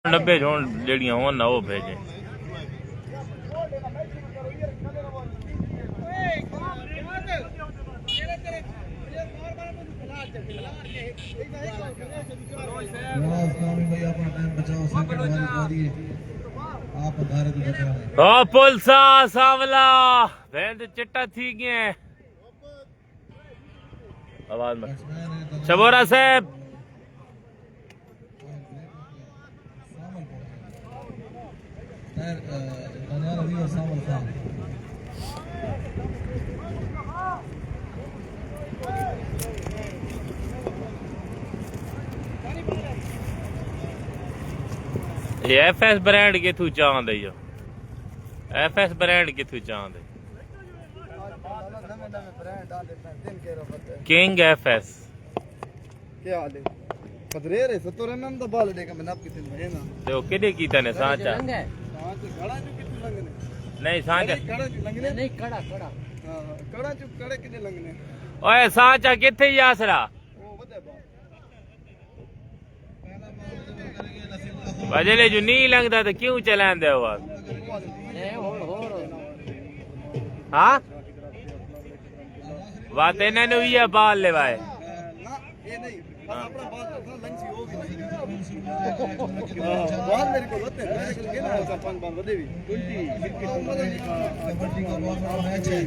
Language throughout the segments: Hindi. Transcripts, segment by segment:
डब्बे जो जड़ियां हो ना वो भेजें। पुलसा सावला भेंद चिट्टा थी गए आवाज में शबोरा साहब ये एफएस ब्रांड के थू चांद है यो एफएस ब्रांड के थू चांद है किंग एफएस क्या हाल है पदरे रे सतोर एमएम दा बाल देखा मैंने आपकी दिन है ना तो किडे कीता ने सांचा सांच गड़ा जो कितने लंगने नहीं सांचा कड़ा लंगने नहीं कड़ा हां कड़ा जो कड़े कितने लंगने ओए सांचा किथे यासरा ओ बदे बा वजले जो नहीं लगदा तो क्यों चलांदे हो आप हां बात इन्हें नु ये बाल लेवाए ना ये नहीं अपना बाल लंची होगी बाल मेरे को होते हैं मेरे को ना ऐसा पान बाल बदे भी 20 कबड्डी का बहुत बड़ा मैच है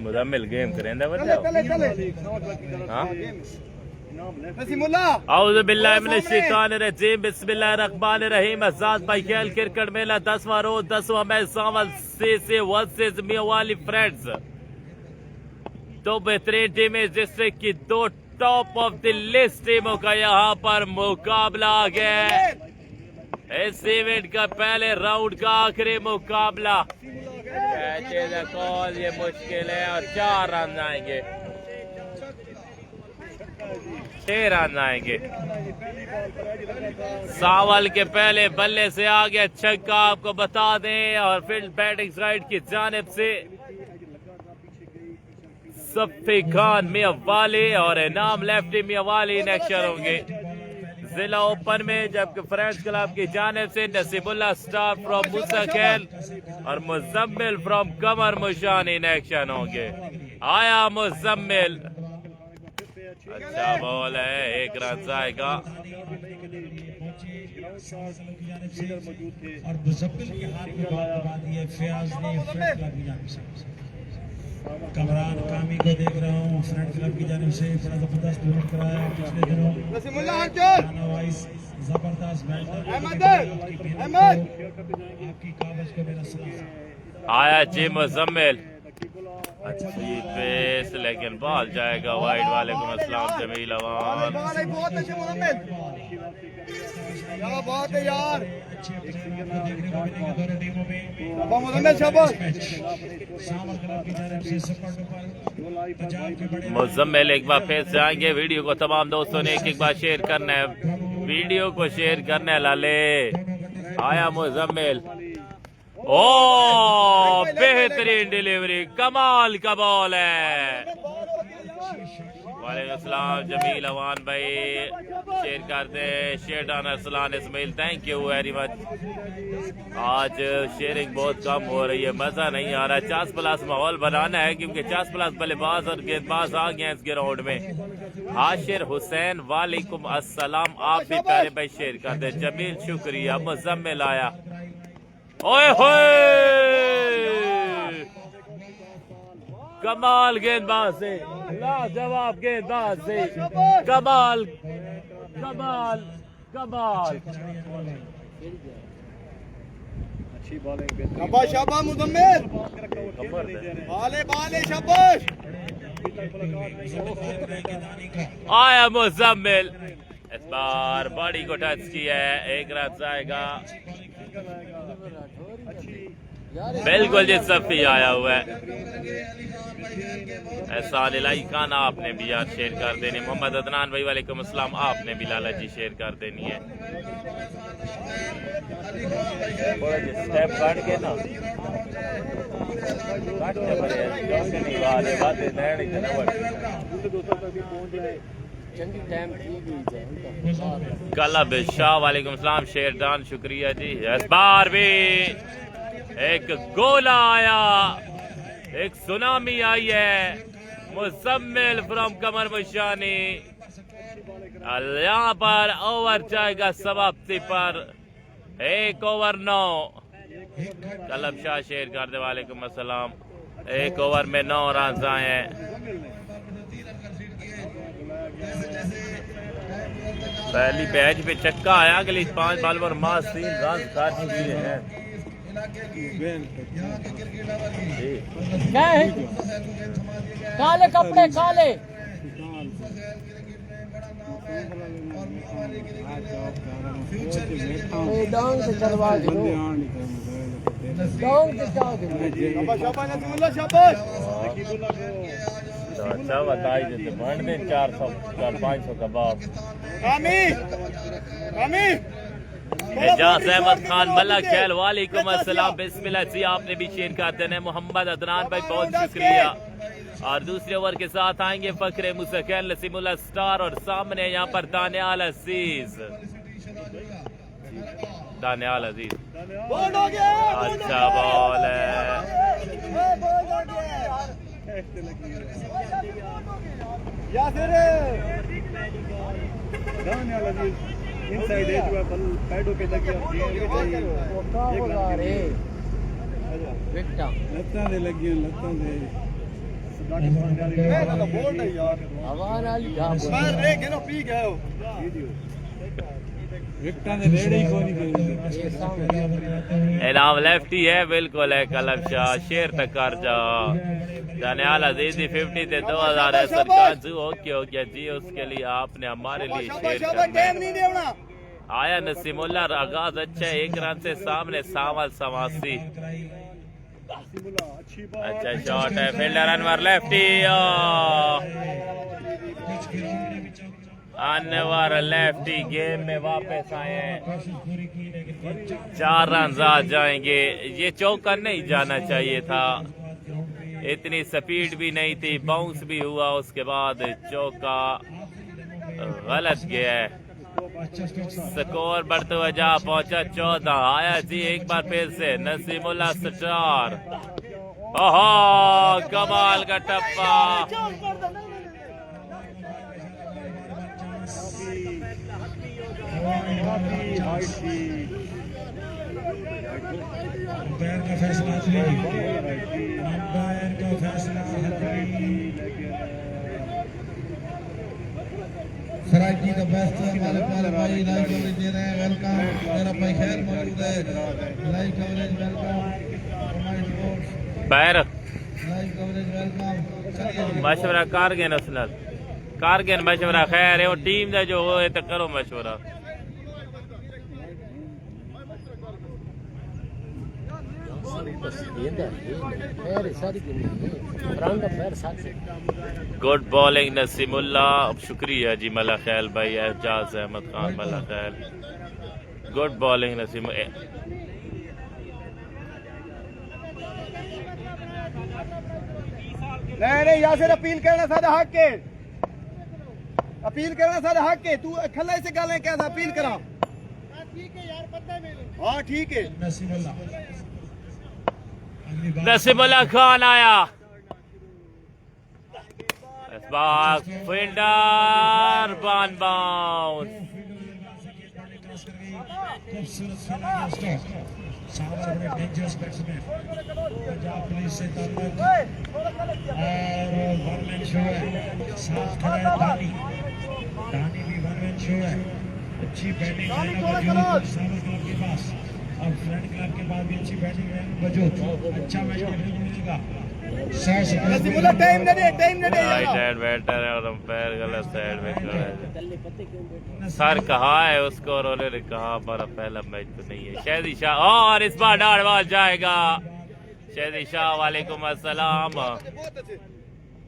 मुजम्मिल गेम करेंदा बताओ हां औज़ु बिल्लाहि मिनश शैतानिर रजीम बिस्मिल्लाहिर्रहमानिर्रहीम। आजाद भाई खेल क्रिकेट मेला 10वां रोज 10वां मैच सावल से वर्सेस मियावाली फ्रेंड्स। दो बेहतरीन टीमें डिस्ट्रिक्ट की दो टॉप ऑफ द लिस्ट टीमों का यहाँ पर मुकाबला आ गया है। इस इवेंट का पहले राउंड का आखिरी मुकाबला कॉल ये मुश्किल है और 4 रन आएंगे 6 रन आएंगे। सावल के पहले बल्ले से आ गया छक्का आपको बता दें और फील्ड बैटिंग साइड की जानिब से सफ़ी खान मियावाली और इनाम लेफ्टी मियावाली इन एक्शन होंगे जिला ओपन में, जबकि फ्रेंड्स क्लब की जानिब से नसीबुल्लाह स्टार फ्रॉम मूसा खेल और Muzammil from Qamar Mushan in action होंगे। आया मुजम्मिल अच्छा बॉल है 1 रन आएगा कमरान कामी को देख रहा हूँ फ्रंट क्लब की जानिब से बड़ा जबरदस्त टूर्नामेंट कराया पिछले दिनों जबरदस्त आपकी कागज को मेरा सलाम। आया जी मुजम्मिल अच्छी पेस लेकिन बॉल जाएगा वाइड। वालेकुम अस्सलाम जमील अवान बहुत अच्छे मुजम्मिल क्या बात है यार मुजम्मिल एक बार फिर से आएंगे। वीडियो को तमाम दोस्तों ने एक बार शेयर करना है, वीडियो को शेयर करना है लाले। आया मुजम्मिल ओ बेहतरीन डिलीवरी कमाल का बॉल है। वालेकुम अस्सलाम जमील अवान भाई शेयर करते हैं Sherdan Arsalan Ismail thank you very much. आज शेयरिंग बहुत कम हो रही है, मजा नहीं आ रहा। 50+ माहौल बनाना है क्योंकि 50+ बल्लेबाज और गेंदबाज आ गए हैं इस ग्राउंड में। हाशिर हुसैन वालेकुम अस्सलाम आप भी प्यारे भाई शेयर करते हैं जमील शुक्रिया। मुजम्मिल आया ओए होए कमाल गेंदबाज से लाजवाब गेंदबाज से कमाल कमाल कमाल अच्छी बॉलिंग शाबाश शाबाश मुजम्मिल बाले बाले शाबाश। आया मुजम्मिल इस बार बॉडी को टच किया है 1 रन आएगा। बिल्कुल जी सफी आया हुआ है। एहसान इलाही खान आपने भी यार शेयर कर देनी। मोहम्मद अदनान भाई वालेकुम अस्सलाम आपने भी लाला जी शेयर कर देनी है। स्टेप काट के ना काटने पड़े कलब शाह वालेकुम सलाम शेरदान शुक्रिया जी। इस बार भी एक गोला आया, एक सुनामी आई है। मुजम्मिल फ्रॉम कमर मुशानी यहाँ पर ओवर जाएगा समाप्ति पर 1 ओवर 9। कलब शाह शेर कर दे वालेकुम अस्सलाम। 1 ओवर में 9 रन आए हैं। पहली बैच पे छक्का आया, अगली 5 बॉल पर मास 3 रन कर चुके हैं। काले कपड़े काले डांग से चलवा दो, डांग से चलवा दो। अच्छा बताई देते भंड में 400-500 का बाप। एजाज अहमद खान मलक खैल वालेकुम अस्सलाम बिस्मिल्लाह जी। आपने भी शेयर कर देना। मोहम्मद अदनान भाई बहुत शुक्रिया। और दूसरे ओवर के साथ आएंगे फखरे मुस्तकिल नसीमुल्लाह स्टार और सामने यहाँ पर दानियाल अजीज। दानियाल अजीज अच्छा बॉल है। इनसाइड एज पे बल पैडों पे लगी लत्तां दे लगी लत्तां दे बोल्ड है यार हवा नाल मार रे के नो पी गयो विकेटां दे रेड़े ही कोनी दे। इनाम लेफ्टी है बिल्कुल है कलब शाह शेर तक कर जा। दानियाल अजीजी 50 से 2000 है सरकार। ओके ओके जी उसके लिए आपने हमारे लिए शेयर करना। आया नसीमुल्लाह आगाज अच्छा है 1 रन से सामने सावल समासी। अच्छा शॉट है fielder Anwar lefty. Anwar lefty game में वापस आए हैं। 4 रन आ जाएंगे। ये चौका नहीं जाना चाहिए था, इतनी स्पीड भी नहीं थी, बाउंस भी हुआ उसके बाद चौका गलत गया है। स्कोर बढ़ते हुए जा पहुंचा 14। आया जी एक बार फिर से नसीमुल्लाह स्टार। ओहो कमाल का टप्पा। अंपायर का फैसला अंपायर का फैसला सराजी का बेस्ट हमारे प्यारे भाई लाइव कवरेज दे रहे हैं। वेलकम मेरा भाई खैर मौजूद है। लाइव कवरेज वेलकम पैर लाइव कवरेज वेलकम। मशवरा कारगेन असलत कारगेन मशवरा खैर है। टीम का जो हो तो करो मशवरा। गुड बॉलिंग नसीमुल्लाह शुक्रिया जी। मला खैल भाई एजाज अहमद खान मला खैल गुड बॉलिंग नसीम। नहीं यासिर अपील करना सारे हक के अपील करना सारे हक के। तू खल्ले से गालें क्या था अपील करा। ठीक है यार बंदा मेरे। हां ठीक है। नसीमुल्लाह खान आया। इस बार फील्डर बान bounce. Dangerous batsman Punjab police से ताल्लुक और वन मैन शो है। साथ खड़ा है दानी भी वन मैन शो है। अच्छी बैटिंग सावर क्लब के पास और फ्रंट क्लब के पास भी अच्छी बैटिंग है। वजूद अच्छा मैच देखने को मिलेगा। राइट हैंड बैटर है और अंपायर गलत साइड में खड़ा है। सर कहा है उसको और उन्होंने कहा हमारा पहला मैच तो नहीं है। शहदी शाह और इस बार डाड़ बाल जाएगा। शहदी शाह वालेकुम अस्सलाम।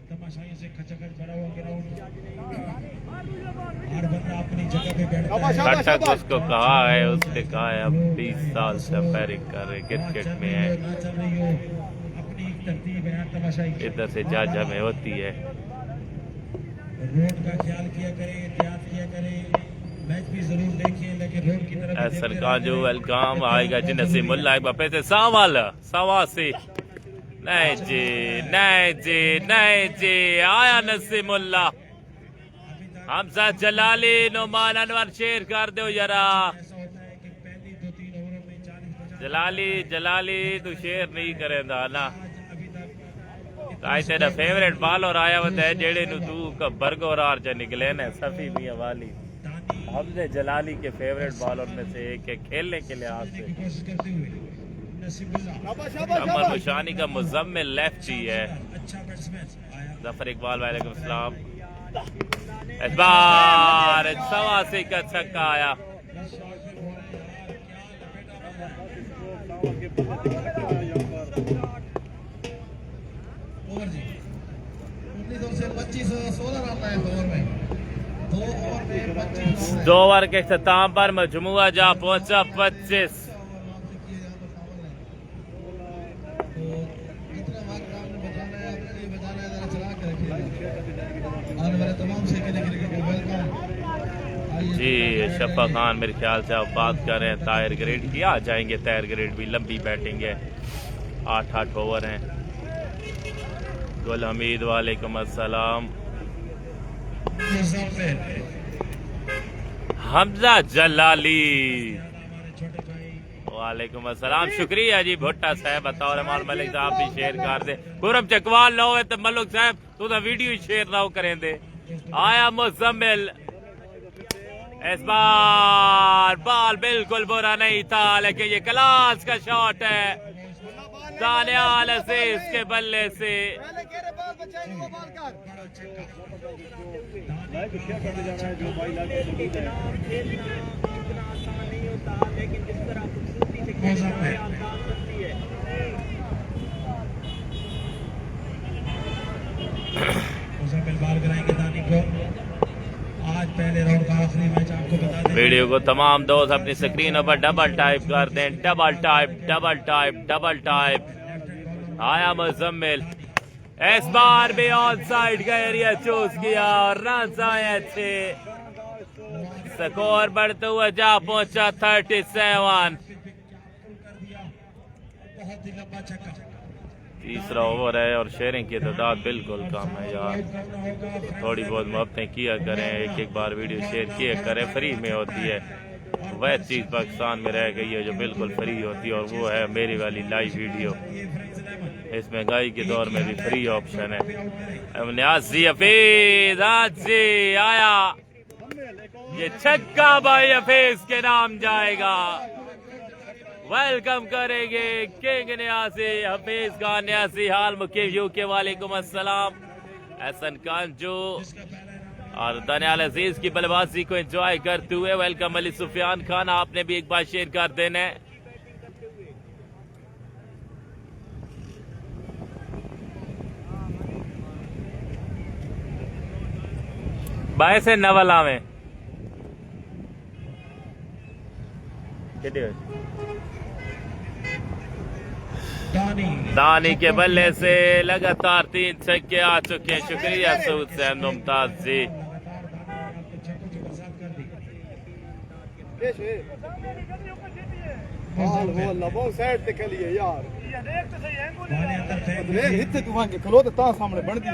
तमाशाई से खचखच भरा हुआ ग्राउंड हर बंदा अपनी जगह पे बैठता है। खटक उसको कहा है, उसने कहा है अब 20 साल से अंपायरिंग कर रहे क्रिकेट में है। इधर से जाजा में होती है। रोड का ख्याल किया करें, एहतियात किया करें, मैच भी जरूर देखें, लेकिन रोड की तरफ एहसन काजू वेलकम आएगा जी नसीमुल्लाह एक बार फिर से सावाल सवासी नहीं जी नहीं जी नहीं जी आया नसीमुल्लाह हमजा जलाली नुमान अनवर शेर कर दो जरा ऐसा होता है कि पहली 2-3 ओवरों में 40-50 जलाली जलाली तू शेर नहीं करेंदा ना अभी तक ताई तेरा फेवरेट बॉलर आया होता है जेड़े नु तू बरगोरार च निकले ने सफी मियां वाली दानी हमने जलाली के फेवरेट बॉलर में से एक है खेलने के लिहाज से की कोशिश करते हुए नसीबुल्लाह शाबाश शाबाश कमर शाबाश मुशानी का मुजम्मिल लेफ्टी है अच्छा बैट्समैन आया जफर इकबाल वालेकुम सलाम इस बार सवासी का छक्का आया ओवर जी उतनी दूर से 25-16 रन आए 2 ओवर में 2 ओवर में 25 रन 2 ओवर के अख्ताम पर मजमुआ जा पहुंचा 25 इतना वक्त आपने बचाना है, अपने लिए बचाना है, जरा चला के रखिए। आने वाले तमाम सेकंड क्रिकेट को वेलकम। आइए जी शफा खान मेरे ख्याल से आप बात कर रहे हैं तायर ग्रेड की आ जाएंगे तायर ग्रेड भी लंबी बैटिंग है 8-8 ओवर हैं गुल हमीद वालेकुम अस्सलाम मुजम्मिल हमजा जलाली हमारे छोटे भाई वालेकुम अस्सलाम शुक्रिया जी भुट्टा साहब बतौर माल मलिक साहब भी शेयर कर दे खुरम चकवाल लो है तो मलिक साहब तू तो वीडियो शेयर ना करें दे आया मुजम्मिल इस बार बॉल बिल्कुल बुरा नहीं था लेकिन ये क्लास का शॉट है दानियाल अजीज के बल्ले से पहले कह रहे बॉल बचाएंगे वो बॉल कर मुजम्मिल मुजम्मिल बाल कराएंगे दानी को आज पहले राउंड का आखिरी मैच आपको बता दें वीडियो को तमाम दोस्त अपनी स्क्रीन पर डबल टाइप कर दें double type double type double type आया मुजम्मिल इस बार भी ऑन साइड का एरिया चूज किया और रन आए अच्छे स्कोर बढ़ते हुए जा पहुंचा 37 बहुत ही लंबा छक्का तीसरा ओवर है और शेयरिंग की तादाद बिल्कुल कम है यार थोड़ी बहुत मोहब्बतें किया करें एक एक बार वीडियो शेयर किया करें फ्री में होती है वह चीज़ पाकिस्तान में रह गई है जो बिल्कुल फ्री होती है और वो है मेरी वाली लाइव वीडियो इस महंगाई के दौर में भी फ्री ऑप्शन है न्यासी हफीज आज जी आया ये छक्का भाई हफीज के नाम जाएगा वेलकम करेंगे किंग न्यासी हफीज खान न्यासी हाल मुकीम यूके वालेकुम अस्सलाम एहसन खान जो और दानियाल अजीज की बल्लेबाजी को एंजॉय करते हुए वेलकम अली सुफियान खान आपने भी एक बार शेयर कर देना है बाय से नवला में दानी के बल्ले से लगातार 3 छक्के आ चुके हैं शुक्रिया सऊद से मुमताज जी बॉल वो लबो साइड ते खेलिए यार वाले अंदर फेंक देख हिते तू वहां के खलो ते ता सामने बन दी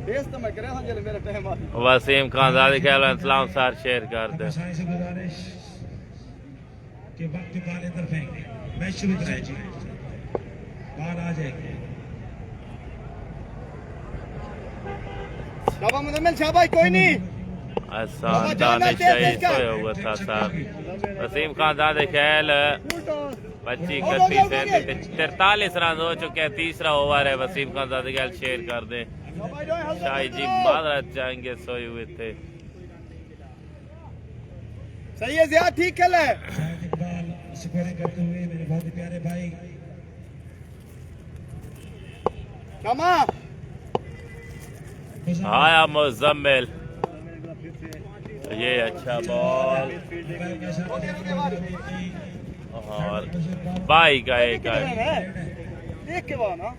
बेस तो मैं करे हां जले मेरे टाइम आ वसीम खान ज़ादी सलाम सर शेयर कर दे आसानी से गुजारिश कि वक्त वाले अंदर फेंक मैच शुरू कराए जी बाहर आ जाएंगे शाबाश मुजम्मिल शाबाश कोई नहीं आसान दानिश शहीद सोया हुआ था सर वसीम खान ज़ादी खेल 25 31 43 रन हो चुके हैं तीसरा ओवर है वसीम खान ज़ादी खेल शेयर कर दे शाही जी माजरत जाएंगे सोए हुए थे सही है जिया ठीक खेला है शाहिद इकबाल स्कोरिंग करते हुए मेरे बहुत ही प्यारे भाई कमा आया मुजम्मिल ये अच्छा बॉल और बाई का एक देख के वहां ना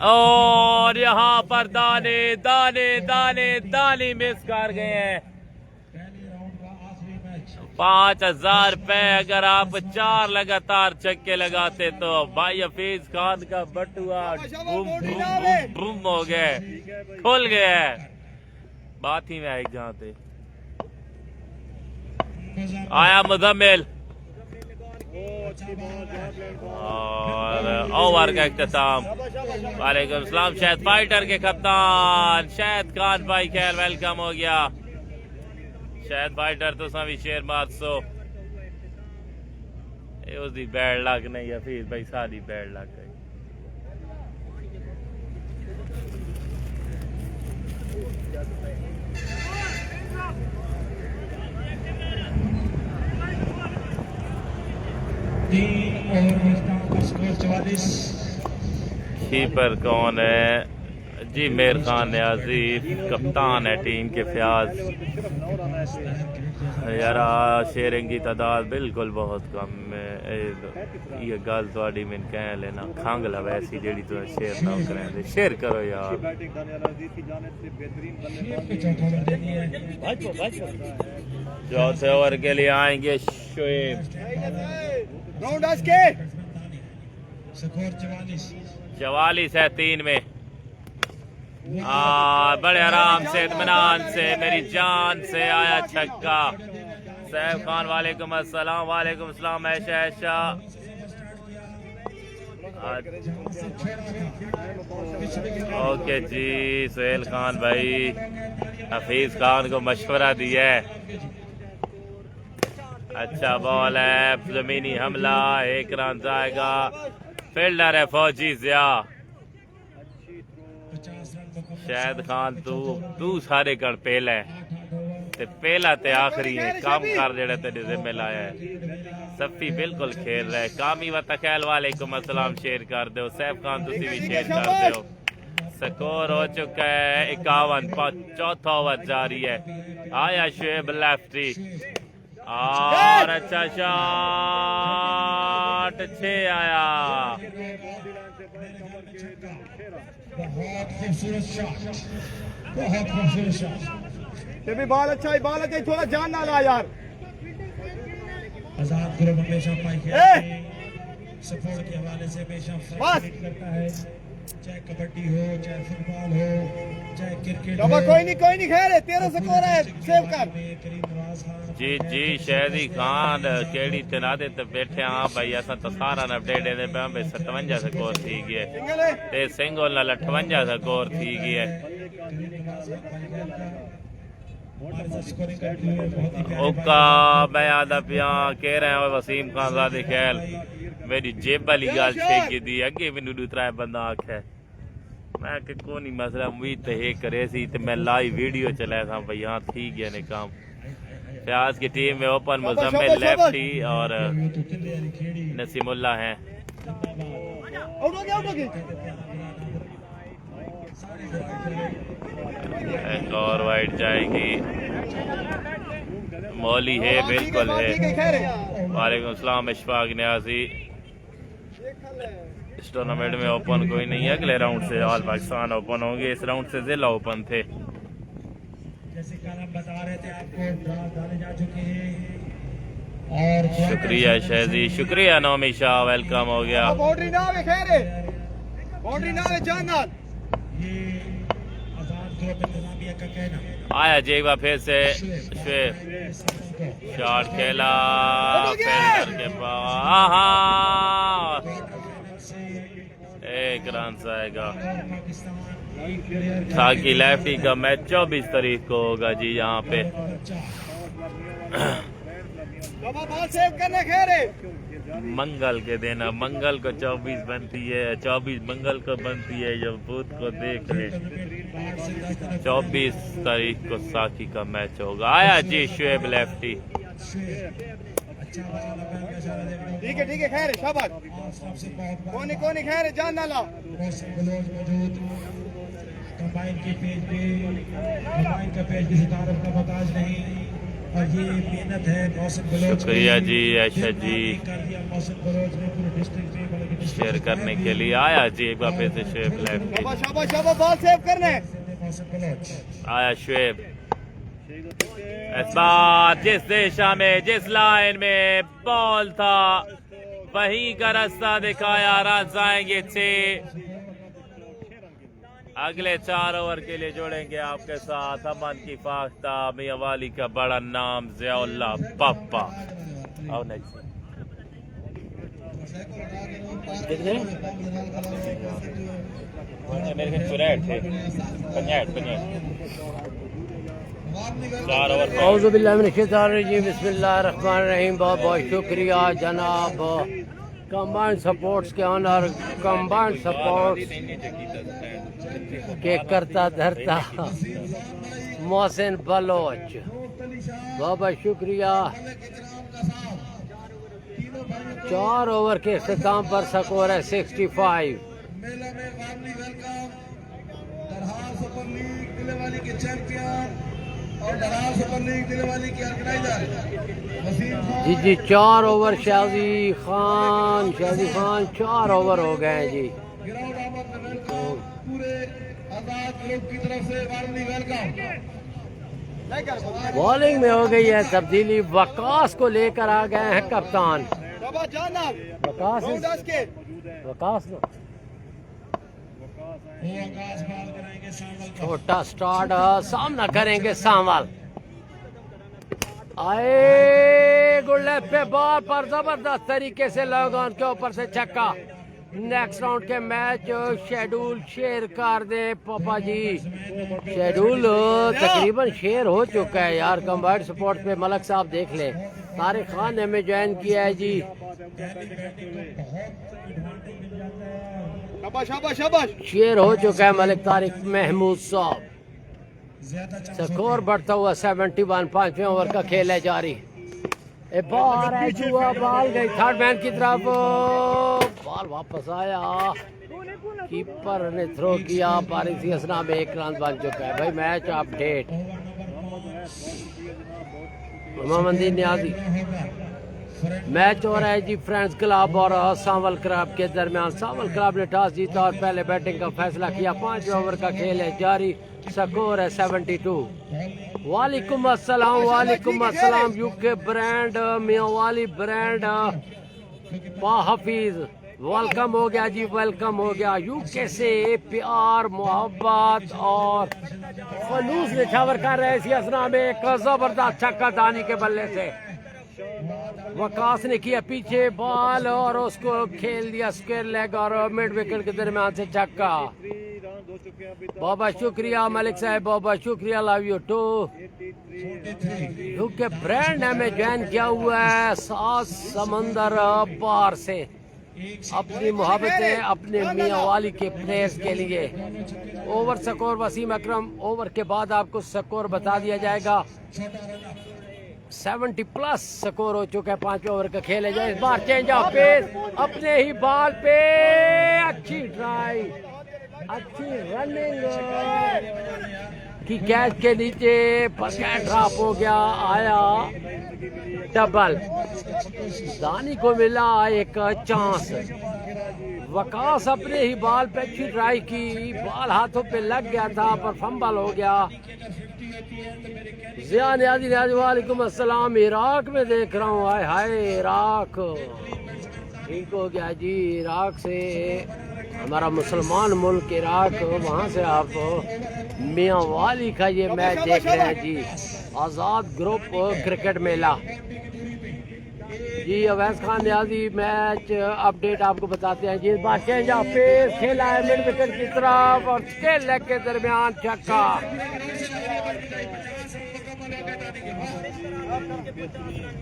और यहाँ पर दाने दाने दाने दाने मिस कर गए हैं। पहले राउंड का आखिरी मैच 5,000 रुपए अगर आप 4 लगातार छक्के लगाते तो भाई हफीज खान का बटुआ बूम बूम बूम बूम हो गए, खुल गया। बात ही में आई जहाँ पे आया मुजम्मिल और ओवर का इख्तिताम। वालेकुम सलाम शाहिद फाइटर के कप्तान शाहिद खान भाई, खैर वेलकम हो गया शाहिद फाइटर। तो भी शेर मार सो उसकी बैड लक नहीं है फिर भाई, सारी बैड लक है। कीपर कौन है जी? मेर खान न्याजी कप्तान है टीम के फयाज। यार शेयरिंग की तादाद बिल्कुल बहुत कम है। ये गल थोड़ी मैंने कह लेना खंग ला वैसी जेड़ी तुम शेयर ना करें, शेयर करो यार। चौथे ओवर के लिए आएंगे शोएब। राउंड आज के 44 है 3 में। बड़े आराम से इत्मीनान से मेरी जान से आया छक्का। सैफ खान वालेकुम अस्सलाम। वालेकुम अस्सलाम ऐशा ऐशा। ओके जी सुहेल खान भाई हफीज खान को मशवरा दिया है। अच्छा बॉल है, जमीनी हमला, 1 रन जाएगा। फील्डर है फौजी जिया। शाहिद खान तू सारे गण पहला है ते पहला ते आखिरी है। काम कर जेड़ा तेरे जिम्मे लाया है। सफी बिल्कुल खेल रहा है। कामी व तखैल वालेकुम अस्सलाम शेयर कर दो। सैफ खान तुसी भी शेयर कर दो। स्कोर हो चुका है 51। चौथा ओवर जारी है। आया शोएब लेफ्टी और अच्छा शॉट 6 आया। बहुत खूबसूरत शॉट, बहुत खूबसूरत शॉट। ये भी बॉल अच्छा है, बॉल अच्छा, थोड़ा जान ना ला यार। आजाद ग्रुप हमेशा सपोर्ट के हवाले से हमेशा करता है, चाहे कबड्डी हो, चाहे फुटबॉल हो, चाहे क्रिकेट हो। कोई नहीं खैर है, 13 स्कोर है, सेव कर। जी जी शहदी खान केड़ी तना दे ते बैठे हाँ भाई असा तो सारा न अपडेट दे पे भाई 57 स्कोर थी गए ते सिंगल नाल 58 स्कोर थी गए। ओका मैं आदा पिया कह रहे हैं वसीम खान ज़ादी ख्याल मेरी जेब वाली गल छेकी दी अगे मैनू दूसरा बंदा आखे मैं कि कोई मसला उम्मीद तो ये करे सी ते मैं लाइव वीडियो चलाया था भाई हाँ ठीक गया ने काम। फयाज की टीम में ओपन मुजम्मिल लेफ्टी और नसीमुल्लाह हैं। एक और वाइड जाएगी। मौली है बिल्कुल है। वालेकुम सलाम इशफाक न्याजी। इस टूर्नामेंट में ओपन कोई नहीं है। अगले राउंड से ऑल पाकिस्तान ओपन होंगे। इस राउंड से जिला ओपन थे। जैसे कल हम बता रहे थे आपको डाले जा चुके हैं। और शुक्रिया शहजी, शुक्रिया नौमी शाह, वेलकम हो गया। बाउंड्री ना है खैर है, बाउंड्री ना है जान नाल। ये आजाद ग्रुप इंतजामिया का कहना आया जेबा फिर से शॉट खेला फील्डर के पास 1 रन आएगा। साकी लेफ्टी का मैच 24 तारीख को होगा जी यहाँ पे। मंगल के दिन, मंगल को 24 बनती है, 24 मंगल को बनती है। जब बूथ को देख ले 24 तारीख को साकी का मैच होगा। आया जी शोएब लेफ्टी। ठीक है खैर शाबाश। कोनी खैर है जान ना ला। कंबाइन के पेज पे, कंबाइन का पेज किसी तारफ का मोहताज नहीं। और ये मेहनत है मौसम बलोच शुक्रिया जी ऐशा जी कर दिया मौसम बलोच ने पूरे डिस्ट्रिक्ट में बल्कि डिस्ट्रिक्ट शेयर करने के लिए आया जी एक बार फिर से शुएब लाइव के शाबाश शाबाश शाबाश बॉल सेव करने मौसम बलोच आया शुएब इस बार जिस दिशा में जिस लाइन में बॉल था वहीं का रास्ता दिखाया रन आएंगे 6 अगले 4 ओवर के लिए जोड़ेंगे आपके साथ अमन की फाख्ता मियां वाली का बड़ा नाम ज़ियाउल्लाह पप्पा और नेक्स्ट मेरे चुरैठ थे 4 ओवर औज़ुबिल्लाहिमिनश्शैतानिर्रजीम बिस्मिल्लाहिर्रहमानिर्रहीम। बहुत बहुत शुक्रिया जनाब कंबाइंड सपोर्ट्स के ऑनर कंबाइंड सपोर्ट्स के करता धरता मोहसिन बलोच, बहुत बहुत शुक्रिया। 4 ओवर के इख्तिताम पर स्कोर है 65। मेला में warmly welcome Darhar super league दिलेवाली के चैंपियन और दरहार सुपर लीग दिलेवाली के ऑर्गेनाइजर वसीम जी जी 4 ओवर शादी खान 4 ओवर हो गए हैं जी। ग्राउंड अहमद में वेलकम पूरे आजाद ग्रुप की तरफ से वार्मली वेलकम। बॉलिंग में हो गई है तब्दीली, वकास को लेकर आ गए हैं कप्तान शाबाश जाना वकास के वकास वो आकाश बाल कराएंगे सामल का छोटा स्टार्ट सामना करेंगे सामल। आए गुल्ले पे बॉल पर जबरदस्त तरीके से लगन के ऊपर से छक्का। नेक्स्ट राउंड के मैच शेड्यूल शेयर कर दे पापा जी। शेड्यूल तकरीबन शेयर हो चुका है यार। कंबाइंड सपोर्ट पे मलक साहब देख ले, तारिक खान ने हमें ज्वाइन किया है जी। शाबाश शाबाश शाबाश शेयर हो चुका है मलिक तारिक महमूद साहब। स्कोर बढ़ता हुआ 71। 5वें ओवर का खेल है जारी। ए बार है जुआ, बॉल गई थर्ड मैन की तरफ, बॉल वापस आया, कीपर ने थ्रो किया। पर इसी असना में 1 रन बन चुका है भाई। मैच अपडेट मोहम्मदी न्याजी। मैच हो रहा है जी फ्रेंड्स क्लब और सावल क्लब के दरमियान। सावल क्लब ने टॉस जीता और पहले बैटिंग का फैसला किया। 5वें ओवर का खेल है जारी। स्कोर है 72। वालेकुम अस्सलाम यूके ब्रांड मियां वाली ब्रांड हाफिज वेलकम हो गया जी, वेलकम हो गया। यूके से प्यार मोहब्बत और फलूस निछावर कर रहे इसी असना में। एक जबरदस्त छक्का दानी के बल्ले से वकास ने किया पीछे बॉल और उसको खेल दिया स्क्वायर लेग और मिड विकेट के दरमियान से छक्का। बहुत शुक्रिया मलिक साहब, बहुत शुक्रिया। Love you too. UK brand हमें ज्वाइन किया हुआ है 7 समंदर पार से। अपनी मोहब्बतें अपने मियां वाली के प्लेयर्स के लिए। ओवर स्कोर वसीम अकरम, ओवर के बाद आपको स्कोर बता दिया जाएगा। 70 प्लस स्कोर हो चुका है। 5वें ओवर का खेल है जाए। इस बार चेंज ऑफ पेस अपने ही बॉल पे अच्छी ट्राई, अच्छी रनिंग की कैच के नीचे कैच ड्रॉप हो गया। आया डबल, दानी को मिला एक चांस। वकास अपने ही बॉल पे अच्छी ट्राई की, बॉल हाथों पे लग गया था पर फंबल हो गया। जिया न्याजी वालेकुम अस्सलाम। इराक में देख रहा हूँ, हाय हाय इराक ठीक हो गया जी। इराक से हमारा मुसलमान मुल्क इराक, वहाँ से आप मियां वाली का ये मैच देख रहे हैं जी। आज़ाद ग्रुप क्रिकेट मेला जी। अवैस खान न्याजी मैच अपडेट आपको बताते हैं जी। इस बार चेंज ऑफ पेस खेला है मिड विकेट की तरफ और स्केल लेग के दरमियान छक्का।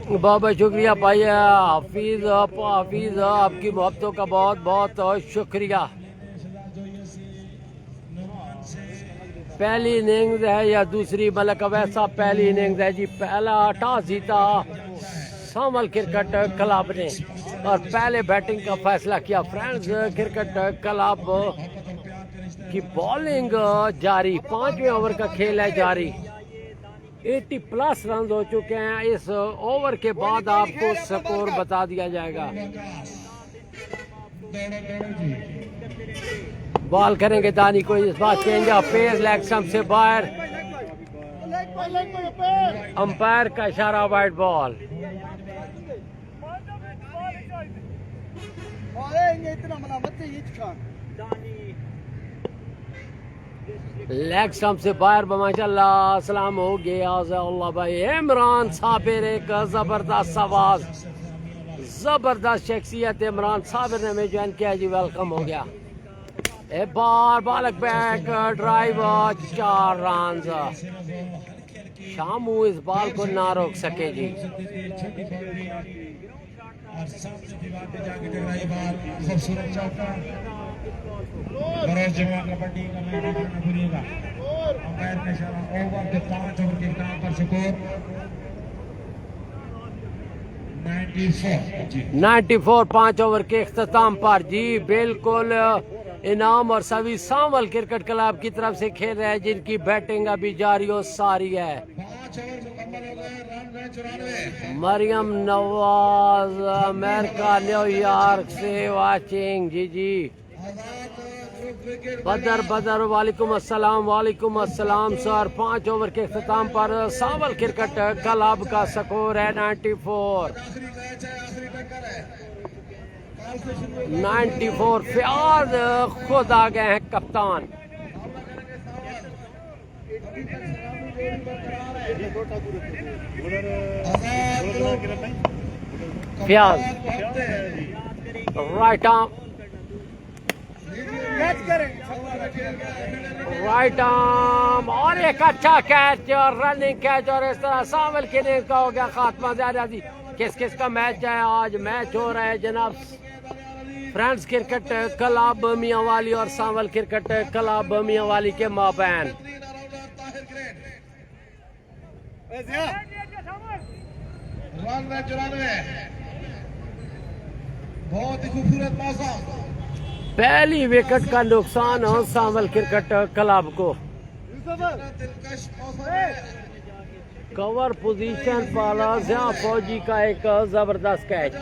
बहुत शुक्रिया भाई हाफिज आपकी मोहब्बतों का बहुत बहुत शुक्रिया। पहली इनिंग्स है या दूसरी, मलक अवैस साहब पहली इनिंग्स है जी। पहला टॉस जीता सामल क्रिकेट क्लब ने और पहले बैटिंग का फैसला किया। फ्रेंड्स क्रिकेट क्लब की बॉलिंग जारी। 5वें ओवर का खेल है जारी। 80 प्लस रन हो चुके हैं। इस ओवर के बाद आपको स्कोर बता दिया जाएगा। बॉल करेंगे दानी को, इस बार change of pace, leg stump से बाहर, अंपायर का इशारा, वाइड बॉल। लेग स्टंप से बाहर माशाल्लाह सलाम हो गया अल्लाह भाई। इमरान साबिर एक जबरदस्त आवाज, जबरदस्त शख्सियत इमरान साबिर ने हमें ज्वाइन किया जी, वेलकम हो गया। एक बार बालक बैक ड्राइव, 4 रन। शामू इस बॉल को ना रोक सके जी। और सामने दीवार पे जाके टकराई बाल, खूबसूरत चौका। बरोज जवान कबड्डी का मैदान न भूलिएगा। अंपायर का इशारा, ओवर के 5 ओवर के नाम पर स्कोर 94 5 ओवर के इख्तिताम पर जी। बिल्कुल इनाम और सभी सांवल क्रिकेट क्लब की तरफ से खेल रहे हैं, जिनकी बैटिंग अभी जारी और सारी है। 5 ओवर मुकम्मल हो गए, रन है 94। मरियम नवाज अमेरिका न्यूयॉर्क से वाचिंग जी जी। बदर वालेकुम अस्सलाम सर। 5 ओवर के इख्तिताम पर सांवल क्रिकेट क्लब का स्कोर है 94। 94 फयाज खुद आ गए हैं कप्तान। Fayyaz right arm, right arm और एक अच्छा कैच और रनिंग कैच, और इस तरह सांवल के लिए का हो गया खात्मा। ज्यादा किस किस का मैच है आज? मैच हो रहा है जनाब फ्रेंड्स क्रिकेट क्लब मियांवाली और सांवल क्रिकेट क्लब मियांवाली के माबैन। बहुत ही खूबसूरत मौसम। पहली विकेट का नुकसान हो सांवल क्रिकेट क्लब को। कवर पोजीशन पर ज़िया फौजी का एक जबरदस्त कैच।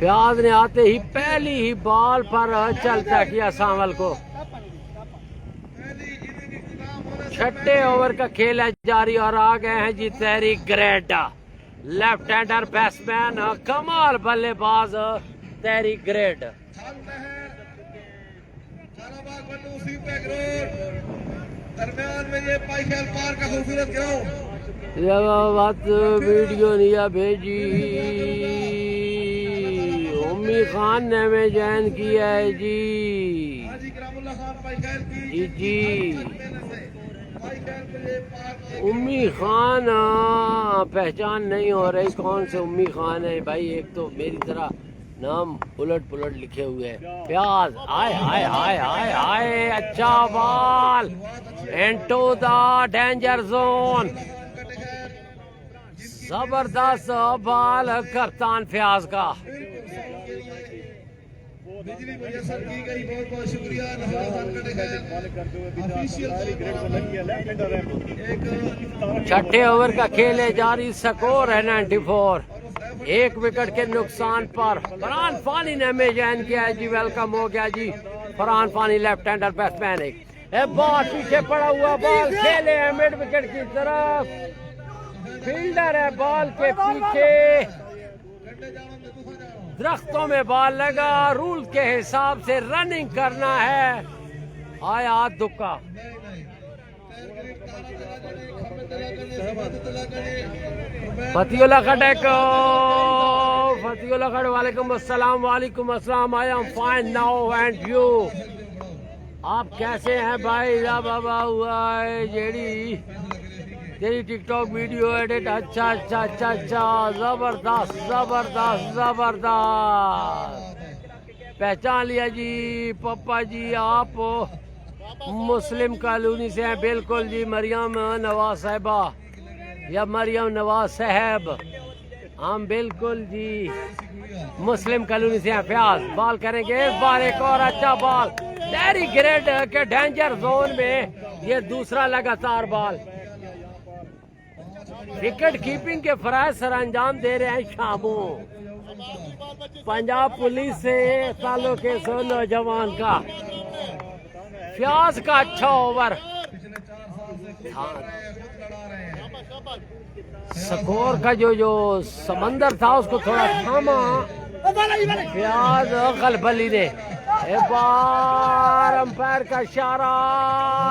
फयाज ने आते ही पहली ही बॉल पर चलता किया सांवल को। 6ठे ओवर का खेल है जारी और आ गए हैं जी तहरीक ग्रेट, लेफ्ट हैंडर बैट्समैन, कमाल बल्लेबाज तहरीक ग्रेट। दरमियान में ये पाइखैल पार्क का खूबसूरत ग्राउंड। बात वीडियो नहीं भेजी, उम्मी खान ने हमें ज्वाइन किया है जी। जी जी उम्मी खान पहचान नहीं हो रही कौन से उम्मी खान है भाई। एक तो मेरी तरह नाम उलट पुलट लिखे हुए हैं। प्याज आए हाय हाय हाय हाय, अच्छा ball into the danger zone, जबरदस्त बॉल कप्तान फयाज का। बिजली मुयस्सर की गई, बहुत बहुत शुक्रिया। छठे ओवर का खेल है जारी, स्कोर है 94। एक विकेट के नुकसान पर फरहान फानी ने हमें ज्वाइन किया है जी, वेलकम हो गया जी। Farhan Fani left hander batsman है। बॉल पीछे पड़ा हुआ, बॉल खेले है मिड विकेट की तरफ, फील्डर है बॉल के पीछे, दरख्तों में बॉल लगा। रूल के हिसाब से रनिंग करना है, आया दुक्का। फतियुल्लाह खटक, फतियुल्लाह खट वालेकुम अस्सलाम। I am fine now and you, आप कैसे हैं भाई? बाबा हुआ है जेडी तेरी टिकटॉक वीडियो एडिट, अच्छा अच्छा अच्छा अच्छा, जबरदस्त जबरदस्त जबरदस्त, पहचान लिया जी। पप्पा जी आप मुस्लिम कॉलोनी से हैं? बिल्कुल जी, मरियम नवाज साहिबा या मरियम नवाज साहब, हम बिल्कुल जी मुस्लिम कॉलोनी से हैं। फयाज बॉल करेंगे इस बार, एक और अच्छा बॉल, टेरी ग्रेड के डेंजर जोन में ये दूसरा लगातार बॉल। विकेट कीपिंग के फराज सर अंजाम दे रहे हैं शामू। पंजाब पुलिस से ताल्लुक है सो नौजवान का। फ्याज का अच्छा ओवर। स्कोर का जो समंदर था उसको थोड़ा थामा फ्याज गलबली ने। एक बार अंपायर का इशारा।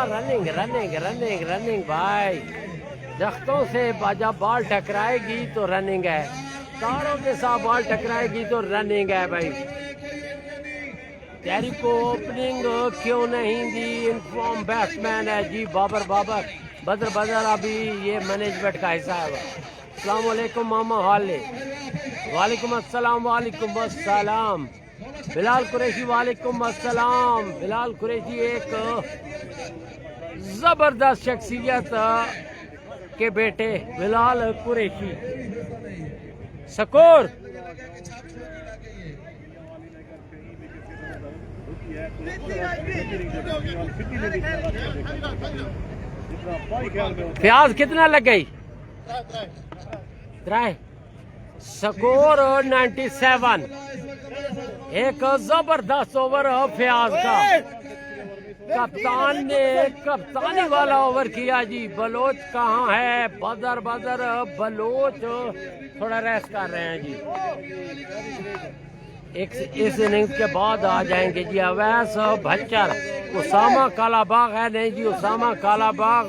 रनिंग रनिंग रनिंग रनिंग भाई। दख्तों से जब बॉल टकराएगी तो रनिंग है, तारों के साथ बॉल टकराएगी तो रनिंग है भाई। टेरी को ओपनिंग क्यों नहीं दी? इनफॉर्म बैट्समैन है जी बाबर बदर अभी ये मैनेजमेंट का हिस्सा है। अस्सलाम वालेकुम मामा हाले। वालेकुम अस्सलाम बिलाल कुरैशी। वालेकुम अस्सलाम बिलाल कुरैशी एक जबरदस्त शख्सियत के बेटे बिलाल कुरैशी। स्कोर फ्याज कितना लग गई? ट्राई। स्कोर 97। एक जबरदस्त ओवर फ्याज का। कप्तान ने कप्तानी वाला ओवर किया जी। बलोच कहाँ है? बदर बलोच थोड़ा रेस्ट कर रहे हैं जी। इस इनिंग्स के बाद आ जाएंगे जी अवैस भच्चर। उसामा कालाबाग है नहीं जी, उसामा कालाबाग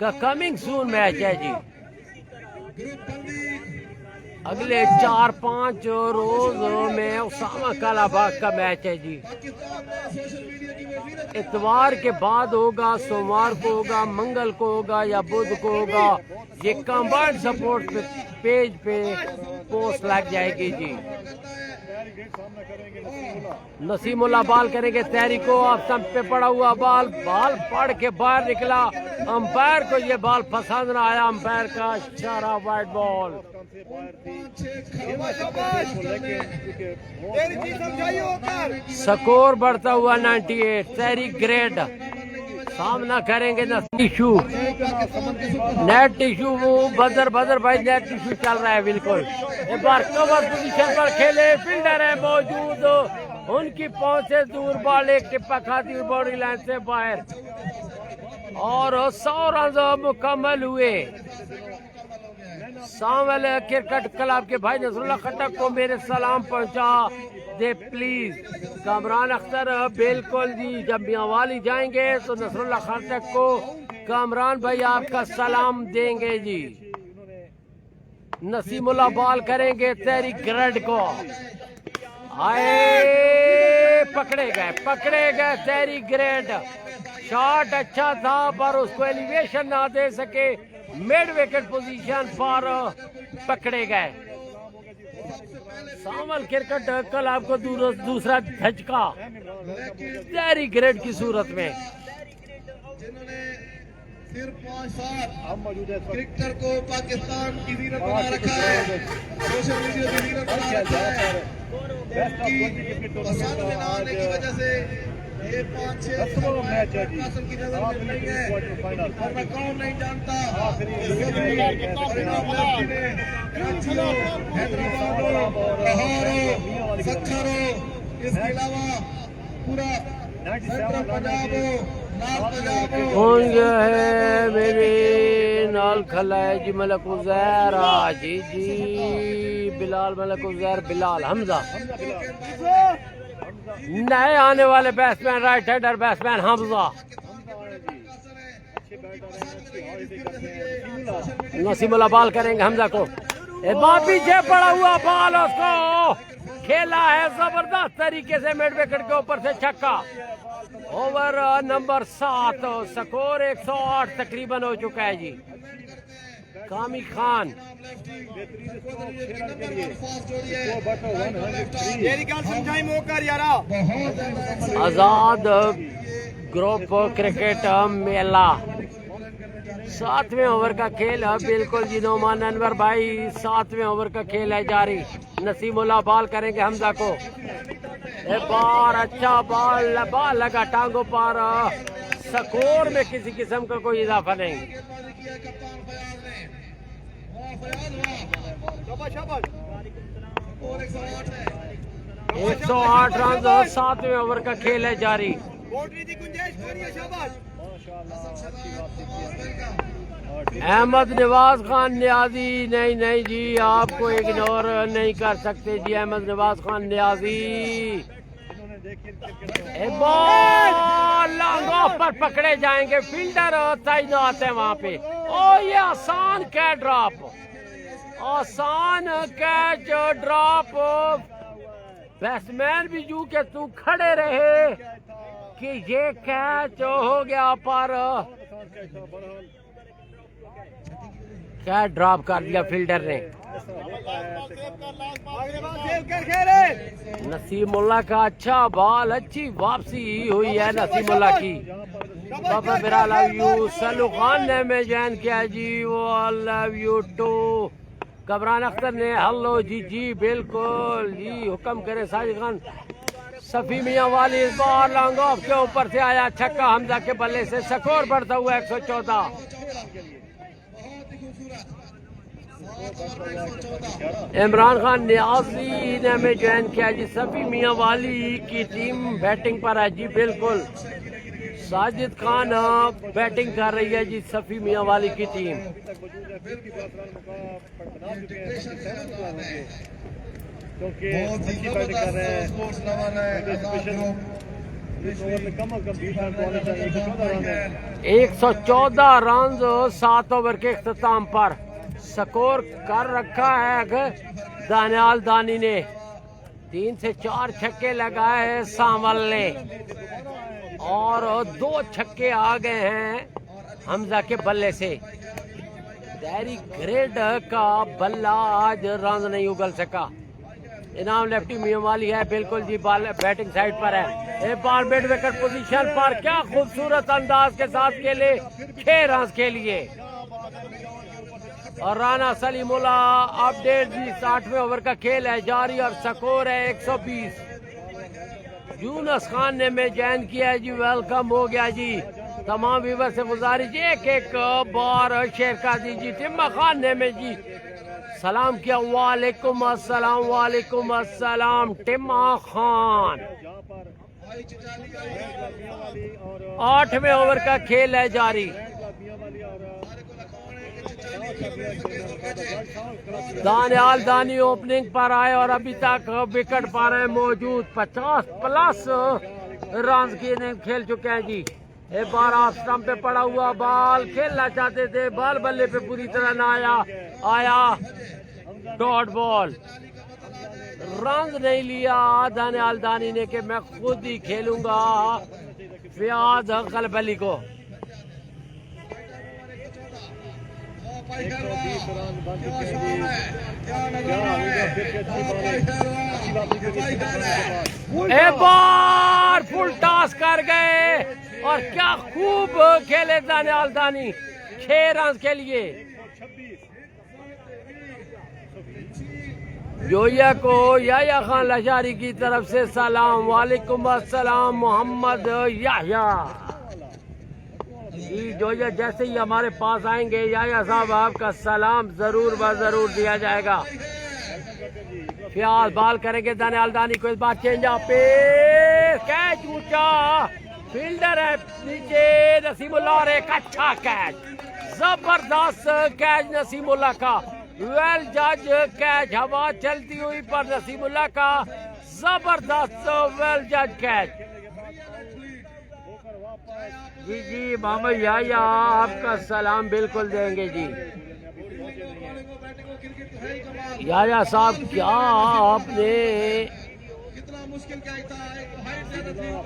का कमिंग सून मैच है जी। अगले 4-5 रोज में उसामा कालाबाग का मैच है जी। इतवार के बाद होगा, सोमवार को होगा, मंगल को होगा या बुध को होगा। ये कंबाइंड सपोर्ट पेज पे पोस्ट लग जाएगी जी। नसीमुल्लाह बॉल करेंगे तैरी को। अब स्टंप पे पड़ा हुआ बॉल पड़ के बाहर निकला। अंपायर को ये बॉल पसंद ना आया। अंपायर का इशारा वाइड बॉल। स्कोर बढ़ता हुआ 98। तैरी ग्रेड सामना करेंगे टिशू। नेट टिशू बदर भाई नेट टिशू चल रहा है बिल्कुल। एक बार कवर पोजीशन पर खेले, फील्डर है मौजूद, उनकी पहुंच से दूर बॉल एक टिप्पा खाती हुई बाउंड्री लाइन से बाहर और 100 रन मुकम्मल हुए। सामल क्रिकेट क्लब के भाई नसरुल्लाह खट्टक को मेरे सलाम पहुंचा दे प्लीज। कामरान अख्तर बिल्कुल जी, जब मियांवाली जाएंगे तो नसरुल्लाह खट्टक को कामरान भाई आपका सलाम देंगे जी। नसीमुल्लाह बॉल करेंगे तेरी ग्रेड को। आए पकड़े गए तेरी ग्रेड। शॉट अच्छा था पर उसको एलिवेशन ना दे सके। मिड विकेट पोजीशन पर पकड़े गए। सामल क्रिकेट क्लब को दूसरा धचका तेरी ग्रेड की सूरत में। सिर्फ 5 साल क्रिकेटर को पाकिस्तान की जीनत बना रखा है, सोशल मीडिया की जीनत बना रखा है। उनकी पसंद में ना आने की वजह से ये 5-6 मैच की नजर मिल रही है और मैं कौन नहीं जानता। हैदराबाद हो, लाहौर हो, सखर हो, इसके अलावा पूरा सेंट्रल पंजाब हो, कौन गया है मेरे नाल खला है जी? मलक उज़ैर जी बिलाल मलक उज़ैर बिलाल हमजा। नए आने वाले batsman right hander batsman Hamza. Naseemullah ball करेंगे हमजा को। पीछे पड़ा हुआ बॉल उसको खेला है जबरदस्त तरीके से मिड विकेट के ऊपर से छक्का। Over number 7। स्कोर 108 तकरीबन हो चुका है जी। कामी खान आजाद ग्रुप क्रिकेट मेला 7वें ओवर का खेल है बिल्कुल जी। नोमान अनवर भाई 7वें ओवर का खेल है जारी। नसीमुल्लाह बॉल करेंगे हमजा को। बार अच्छा बॉल लगा टांगों पर। स्कोर में किसी किस्म का कोई इजाफा नहीं। गेंदबाजी किया कप्तान फयाज ने। वाह फयाज वाह। शाबाश और 108 है। 108 रन 7वें ओवर का खेल है जारी। बाउंड्री की गुंजाइश करिए। शाबाश अहमद नवाज खान न्याजी नहीं जी, आपको इग्नोर नहीं कर सकते जी। Ahmad Nawaz Khan Niazi ball long off पर पकड़े जाएंगे। फील्डर तैनात है वहां पे। ओ ये आसान कैच ड्रॉप, आसान कैच ड्रॉप। बैट्समैन भी जू के तू खड़े रहे कि ये कैच हो गया, पर क्या ड्रॉप कर दिया फील्डर ने। नसीमुल्लाह का अच्छा बॉल, अच्छी वापसी हुई है नसीमुल्लाह की। बाबा मेरा लव यू। सलू खान ने में ज्वाइन किया जी, वो love you too. Kamran Akhtar ने हेलो जी बिल्कुल जी, हुक्म करे साजिद खान। सफी मियां वाली इस बार लॉन्ग ऑफ के ऊपर से आया छक्का हमजा के बल्ले से। स्कोर बढ़ता हुआ 114। इमरान खान न्याजी ने में ज्वाइन किया जी। सफी मियां वाली की टीम बैटिंग पर है जी बिल्कुल। साजिद खान बैटिंग कर रही है जी, सफी मियां वाली की टीम। बहुत ही जबरदस्त स्पोर्ट्स लेवल है। 114 रन 7 ओवर के इख्तिताम पर स्कोर कर रखा है दानियाल दानी ने। 3 से 4 छक्के लगाए हैं सावल ने, और 2 छक्के आ गए हैं हमजा के बल्ले से। डेरी ग्रेड का बल्ला आज रन नहीं उगल सका। इनाम लेफ्टी मियां वाली है बिल्कुल जी, बॉल बैटिंग साइड पर है। एक बार मिड विकेट पोजीशन पर क्या खूबसूरत अंदाज के साथ खेले 6 रन के लिए। और राना सलीमुल्ला अपडेट जी। 60वें ओवर का खेल है जारी और स्कोर है 120। यूनुस खान ने में ज्वाइन किया है जी, वेलकम हो गया जी। तमाम व्यूअर से गुजारिश एक बार शेयर कर दीजिए। टिम्मा खान ने में जी सलाम किया। वालेकुम अस्सलाम टिम्मा खान। 8वें ओवर का खेल है जारी। दानियाल दानी ओपनिंग पर आए और अभी तक विकेट पर है मौजूद। 50+ रन की इनिंग खेल चुके हैं जी। एक बार ऑफ स्टंप पे पड़ा हुआ बॉल खेलना चाहते थे, बॉल बल्ले पे पूरी तरह ना आया डॉट बॉल। रन नहीं लिया दानियाल दानी ने कि मैं खुद ही खेलूंगा फयाज कलबली को। 120 रन बन चुके हैं जी। एक बार फुल टॉस कर गए और क्या खूब खेले दानियाल दानी 6 रन के लिए। योया को याया खान लशारी की तरफ से सलाम। वालेकुम अस्सलाम मोहम्मद याया जी। जोया जैसे ही हमारे पास आएंगे याया साहब आपका सलाम जरूर जरूर दिया जाएगा। फिलहाल बॉल करेंगे दानियाल दानी को। इस बार चेंज पे कैच ऊंचा, फील्डर है नीचे नसीमुल्लाह और एक अच्छा कैच, जबरदस्त कैच नसीमुल्लाह का। वेल जज कैच, हवा चलती हुई पर नसीमुल्लाह का जबरदस्त वेल जज कैच। जी मोहम्मद याया आपका सलाम बिल्कुल देंगे जी। याया साहब क्या आपने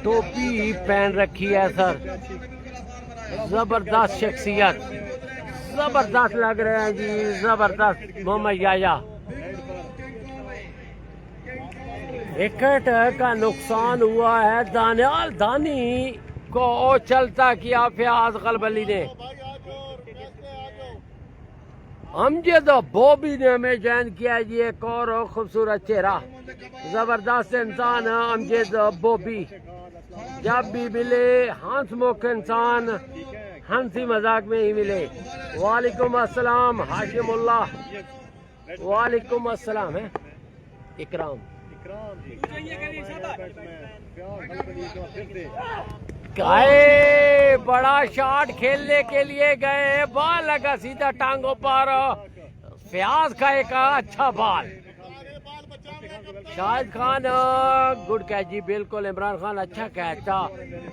टोपी पहन रखी है सर, जबरदस्त शख्सियत, जबरदस्त लग रहे हैं जी, जबरदस्त मोहम्मद याया। विकेट का नुकसान हुआ है दानियाल दानी को चलता किया फयाज कलबली ने। अमजद बॉबी ने हमें जॉइन किया जी, एक और खूबसूरत चेहरा, जबरदस्त इंसान है अमजद बॉबी। जब भी मिले हंसमुख इंसान, हंसी मजाक में ही मिले। वालेकुम अस्सलाम हाशिमुल्लाह, वालेकुम अस्सलाम है इकराम। गए बड़ा शॉट खेलने के लिए गए, बॉल लगा सीधा टांगों पर। फयाज का एक अच्छा ball, Shahid Khan good catch जी, बिल्कुल इमरान खान अच्छा कैच था।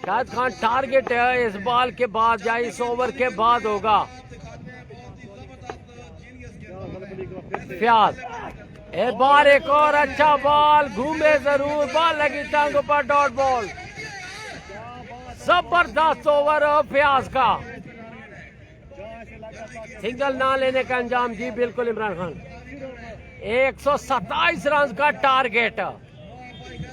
शाहिद खान टारगेट है इस बॉल के बाद या इस ओवर के बाद होगा। फयाज एक बार एक और अच्छा बॉल, घूमे जरूर, बॉल लगी टांगों पर, डॉट बॉल। जबरदस्त ओवर फयाज का, सिंगल ना लेने का अंजाम जी, बिल्कुल इमरान खान। 127 रन का टारगेट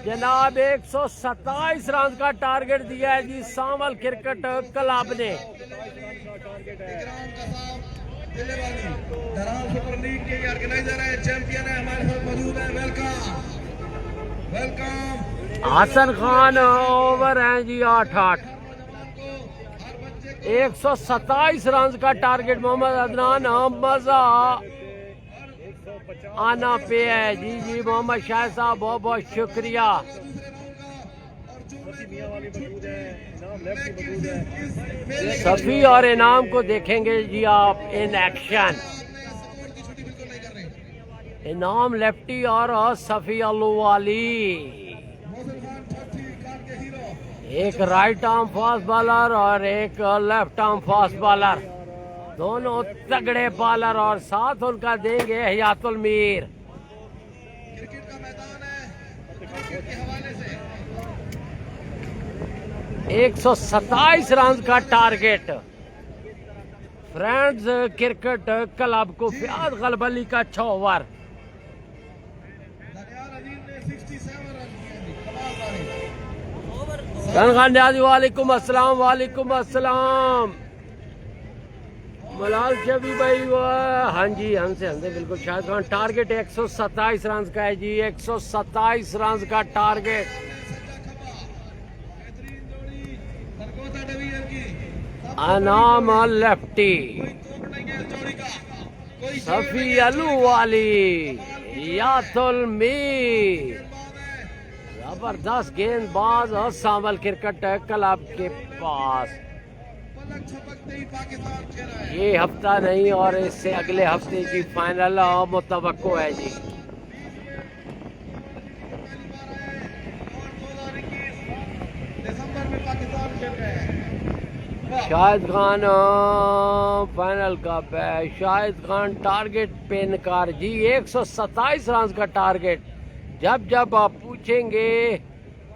जनाब, 127 रन का टारगेट दिया है जी सांवल क्रिकेट क्लब ने। दरार सुपर लीग के ऑर्गेनाइजर है, चैंपियन है, हमारे साथ मौजूद है। Welcome welcome. Hasan Khan over हैं जी 8-8। 127 रन का टारगेट मोहम्मद अदनान मजा आना पे है जी। जी मोहम्मद शाह साहब बहुत बहुत शुक्रिया। सफी और इनाम को देखेंगे जी आप इन एक्शन। इनाम लेफ्टी और सफी अलूवाली, एक राइट आर्म फास्ट बॉलर और एक लेफ्ट आर्म फास्ट बॉलर, दोनों तगड़े बॉलर, और साथ उनका देंगे हयातुल मीर। क्रिकेट का मैदान है, क्रिकेट के हवाले से 127 रन का टारगेट फ्रेंड्स क्रिकेट क्लब को। फयाज गलबली का 6 ओवर। दनियाल अजीज ने 67 रन किए, कमाल वाली। खान न्याजी वालेकुम अस्सलाम, वालेकुम अस्सलाम। मलाल शबी भाई हाँ जी, हमसे बिल्कुल। शाहिद खान टारगेट 127 रन का है जी, 127 रन का टारगेट। अनाम लेफ्टी, सफी अलू वाली, यातुल मीर, जबरदस्त गेंदबाज और सांवल क्रिकेट क्लब के पास। ये हफ्ता नहीं और इससे अगले हफ्ते की फाइनल मुतवक्को है जी। दिसंबर में पाकिस्तान खेल रहे हैं। शाहिद खान फाइनल कप है। शाहिद खान टारगेट पे इनकार जी, 127 रन का टारगेट। जब जब आप पूछेंगे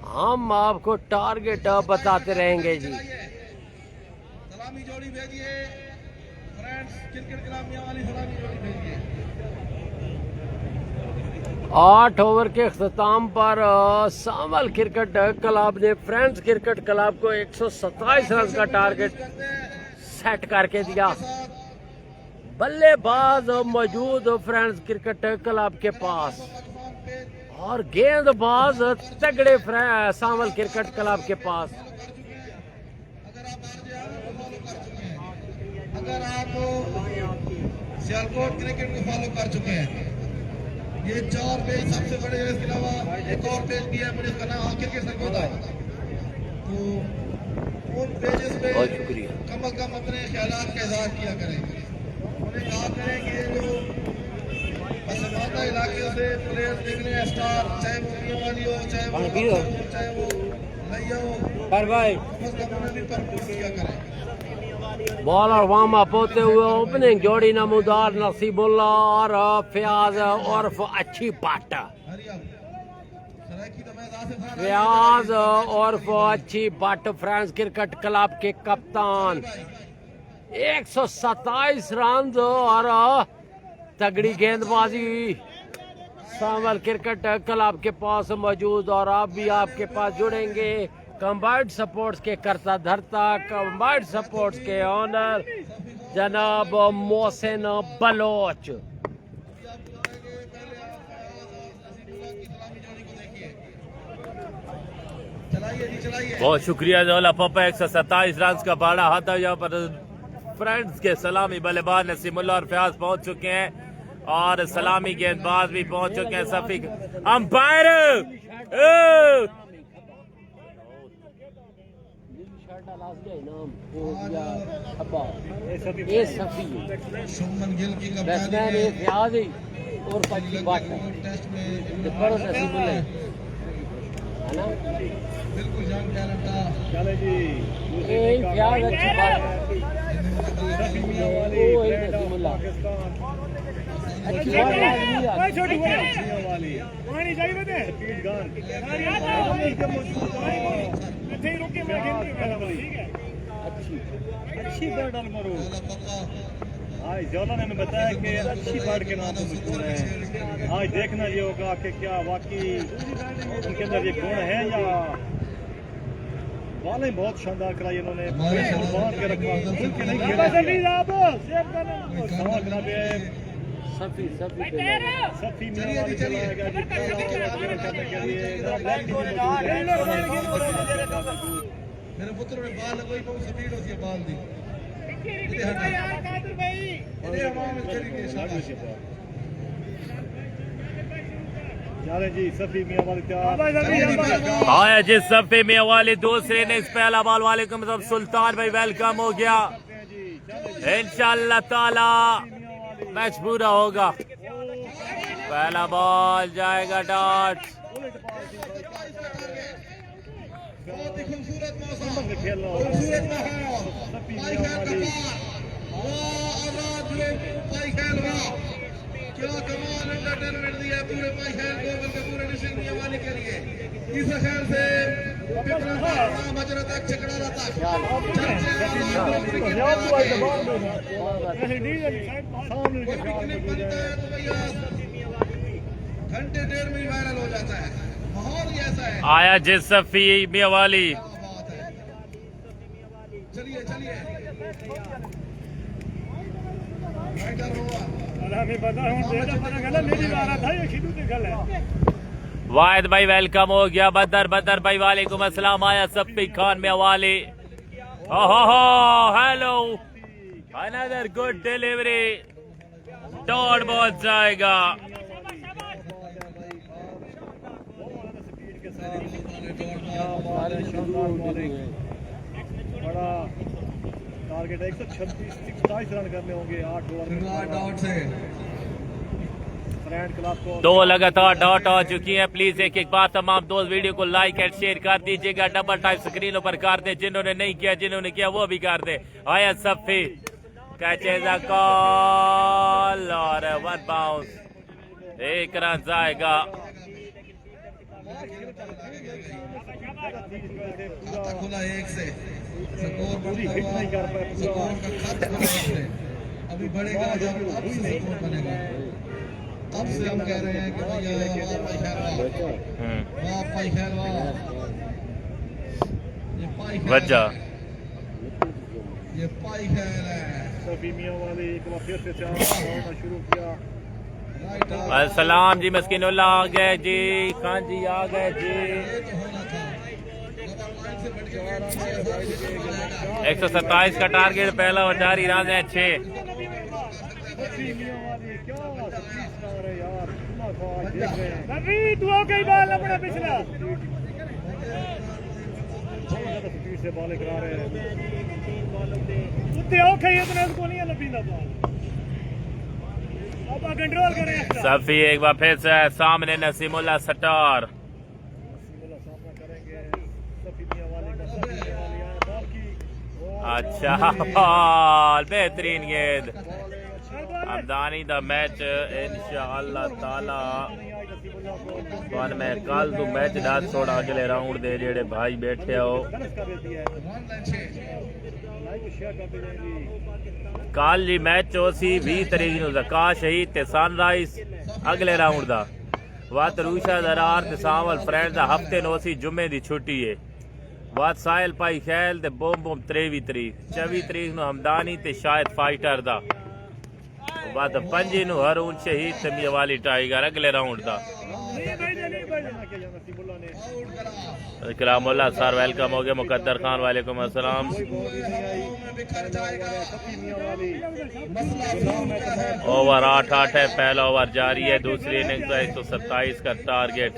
हम आपको टारगेट बताते रहेंगे जी। सलामी जोड़ी भेजिए फ्रेंड्स, क्रिकेट क्लब मियां वाली सलामी जोड़ी भेजिए। 8 ओवर के अख्ताम पर सांवल क्रिकेट क्लब ने फ्रेंड्स क्रिकेट क्लब को 127 रन का टारगेट सेट करके दिया। बल्लेबाज मौजूद फ्रेंड्स क्रिकेट क्लब के पास और गेंदबाज तगड़े सांवल क्रिकेट क्लब के पास। अगर आप सियालकोट क्रिकेट को फॉलो कर चुके हैं, ये 4 पेज सबसे बड़े हैं। इसके अलावा एक और पेज भी है, मुझे इसका नाम क्रिकेट सरकोदा है। तो उन पेजेस पे बहुत शुक्रिया। कम अज कम अपने ख्यालात का इजहार किया करें। उन्हें कहा करें कि ये जो पसमानदा इलाके से प्लेयर्स निकले हैं स्टार, चाहे वो मियां वाली हो, चाहे वो चाहे वो लैया हो, कम अज कम उन्हें भी परपूर किया करें। बॉलर वार्म अप होते हुए ओपनिंग जोड़ी नमूदार नसीबुल्ला और फयाज उर्फ अच्छी बाट। फयाज उर्फ अच्छी बाट फ्रांस क्रिकेट क्लब के कप्तान। 127 रन और तगड़ी गेंदबाजी सांवल क्रिकेट क्लब के पास मौजूद। और आप भी आपके पास जुड़ेंगे कंबाइंड सपोर्ट्स के करता धरता, कंबाइंड सपोर्ट्स के ऑनर जनाब मोहसिन बलोच। बहुत शुक्रिया जोला पापा। 127 रन का बड़ा हाथ है यहाँ पर। फ्रेंड्स के सलामी बल्लेबाज नसीमुल्लाह और फयाज पहुंच चुके हैं और सलामी गेंदबाज भी पहुंच चुके हैं। सफी अंपायर शुभमन गिल की कप्तानी और टेस्ट में बिल्कुल जान टैलेंट था। चले जी अच्छी बर्ड मरो। आज जौला ने बताया कि अच्छी बर्ड के नाम से मशहूर है। आज देखना ये होगा कि क्या वाकई उनके अंदर ये गुण है या वाले बहुत शानदार कराई इन्होंने। बांध के रखा खुल के नहीं खेला। सफी मेरे पुत्र ने बाल कोई बहुत स्पीड होती है बाल दी। चले जी सफी मियां वाले तैयार। आया जिस सफे में वाले दूसरे ने इस पहला बॉल वाले को मतलब सुल्तान भाई वेलकम हो गया। इंशाअल्लाह ताला मैच पूरा होगा। पहला बॉल जाएगा डॉट। बहुत ही खूबसूरत मौसम, खेल रहा खूबसूरत माहौल। क्या कमाल एंटरटेनमेंट दिया है पूरे पाई खेल को, बल्कि पूरे निशिंग वाले के लिए। इस खेल से मजरा तक चकड़ा तक घंटे डेढ़ में वायरल हो जाता है। माहौल ही ऐसा है। आया जिस सफी मियावाली। चलिए चलिए वाहिद भाई वेलकम हो गया। बदर बदर भाई वालेकुम अस्सलाम। आया Safi Khan Mianwali. Hello another good delivery. Dot ball जाएगा। बड़ा टारगेट है। 127 रन करने होंगे 8 ओवर में। डॉट से फ्रेंड क्लास को 2 लगातार डॉट आ चुकी हैं। प्लीज एक एक बार तमाम दोस्त वीडियो को लाइक एंड शेयर कर दीजिएगा। डबल टाइप स्क्रीनों पर कर दे। जिन्होंने नहीं किया, जिन्होंने किया वो भी कर दे। आया सफी कैचेज अ कॉल और 1 बाउंस। 1 रन जाएगा। खाता खुला 1 से स्कोर बढ़ता हुआ। नहीं कर पाए स्कोर का खाता खुला 1 से अभी बढ़ेगा जब अब से स्कोर बनेगा। अब से हम कह रहे हैं कि भैया वाह पाई खेल वाह पाई खेल वाह। ये पाई खेल वजह ये पाई खेल है। सफी मियां वाले एक बार फिर से होना शुरू किया। अस्सलाम जी मस्किनुल्लाह आ गए जी। खान जी आ गए जी। 127 का टारगेट। पहला और जारी रन है 6। स्पीड से बॉल करा रहे हैं। कंट्रोल करें। सफी एक बार फिर से सामने नसीमुल्लाह सटार। अच्छा बॉल बेहतरीन गेंद। हमदानी द मैच इंशाअल्लाह ताला मैं कल तू मैच डाल छोड़ा अगले राउंड दे जेड़े भाई बैठे हो। कल जी मैच होसी 20 तारीख ਨੂੰ ਜ਼ਕਾ ਸ਼ਹੀਦ ਤੇ ਸਨਰਾਈਜ਼ ਅਗਲੇ ਰਾਉਂਡ ਦਾ। ਵਤ ਰੂਸ਼ਾ ਦਰਾਰ ਤੇ ਸਾਵਲ ਫਰੈਂਡ ਦਾ ਹਫਤੇ ਨੂੰ ਅਸੀਂ ਜੁਮੇ ਦੀ ਛੁੱਟੀ ਹੈ। वासाइल पाई खैल ते बम 23 तरीक 24 तरीक ਨੂੰ ਹਮਦਾਨੀ ਤੇ ਸ਼ਾਇਦ ਫਾਈਟਰ ਦਾ ਬਾਅਦ 5 ਨੂੰ ਹਰੂਨ ਸ਼ਹੀਦ ਤੇ ਮੀਵਾਲੀ ਟਾਈਗਰ ਅਗਲੇ ਰਾਉਂਡ ਦਾ इकरामुल्लाह सर वेलकम हो गया। मुकद्दर खान वालेकुम अस्सलाम। ओवर 8-8 है, पहला ओवर जारी है, दूसरी इनिंग्स है 127 का टारगेट।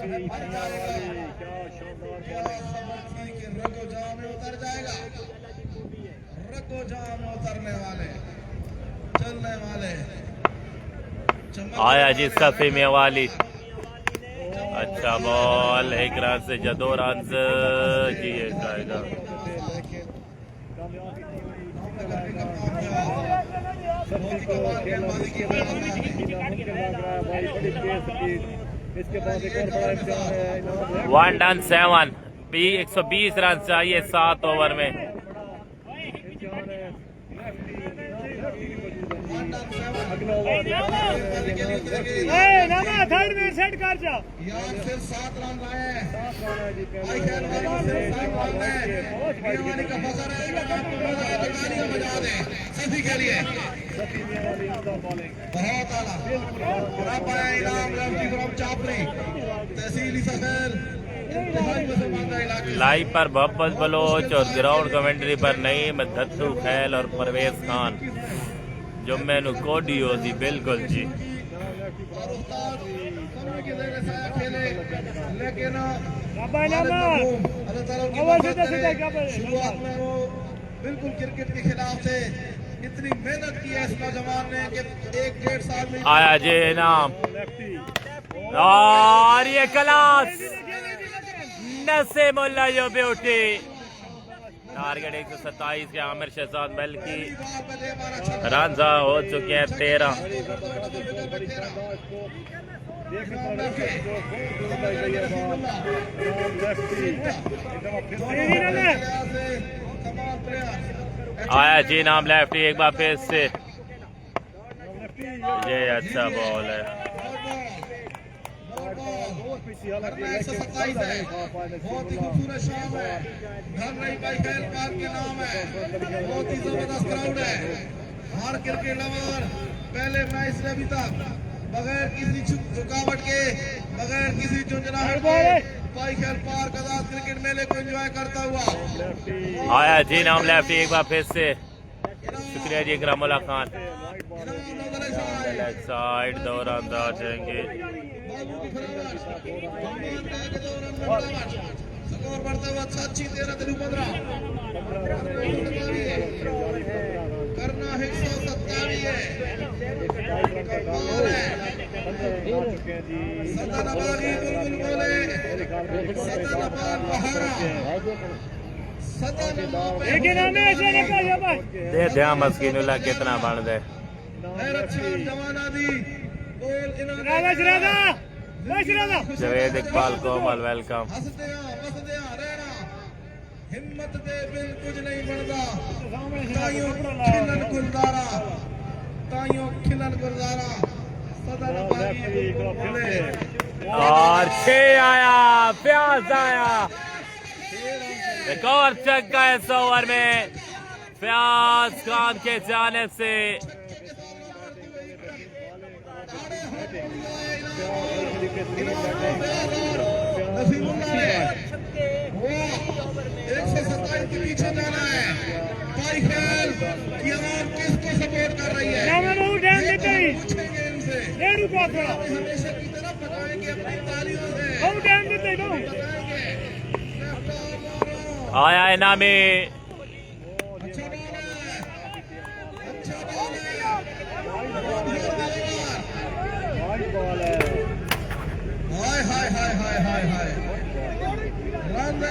आया जी सफी मेवाली, अच्छा बॉल, एक रन से जदो रन जी जाएगा। इसके बाद एक और बड़ा इम्तिहान है। 1 डन 7, 120 रन चाहिए 7 ओवर में। थर्ड में सेट कर जा यार सिर्फ 7 रन लाए हैं। का फसर है, बजा दे सभी के लिए बहुत आला। अब आया इनाम लवजी फ्रॉम चापरी, तहसील सफेर लाइव पर मोहब्बत बलोच और ग्राउंड कमेंट्री पर नईम दत्तू खैल और परवेज खान जुम्मे नु कोडी हो सी बिल्कुल जी। लेकिन बिल्कुल क्रिकेट के खिलाफ से इतनी मेहनत की है इस नौजवान ने कि 1-1.5 साल में आया जी इनाम और ये क्लास नसीमुल्लाह जो ब्यूटी। टारगेट 127 के आमिर शहजाद महल की रन हो चुके हैं 13। आया जी नाम लेफ्टी एक बार फिर से, ये अच्छा बॉल है। 127 है, बहुत ही खूबसूरत शाम है। धन रही भाई खैर पार्क के नाम है, बहुत ही जबरदस्त क्राउड है। हर क्रिकेट लवर पहले मैच से अभी तक बगैर किसी रुकावट के, बगैर किसी झुंझलाहट के भाई खैर पार्क आजाद क्रिकेट मेले को एंजॉय करता हुआ आया जी नाम लेफ्टी एक बार फिर से। शुक्रिया जी Ikramullah Khan. Leg side 2 run आ जाएंगे। स्कोर बढ़ता हुआ 13 करना 127 है। सदानबागी बुलबुल बोले, सदानबाग बहारा, दे ध्यान मस्कीनुल्लाह कितना बन दे। जवाना दी जवेद इकबाल कोमल वेलकम। हिम्मत दे बिल कुछ नहीं बनता, ताइयों खिलन गुलदारा, ताइयों खिलन गुलदारा। और 6 आया, प्यास आया, एक और छक्का इस ओवर में फयाज खान के जाने से। के पीछे जाना है। भाई खेल की आवाम किसको सपोर्ट कर रही है? पूछेंगे इनसे। हमेशा की तरफ बताएंगे अपनी तालियों से। आया इनामी अच्छा बॉल है। हाय हाय हाय हाय हाय हाय। रन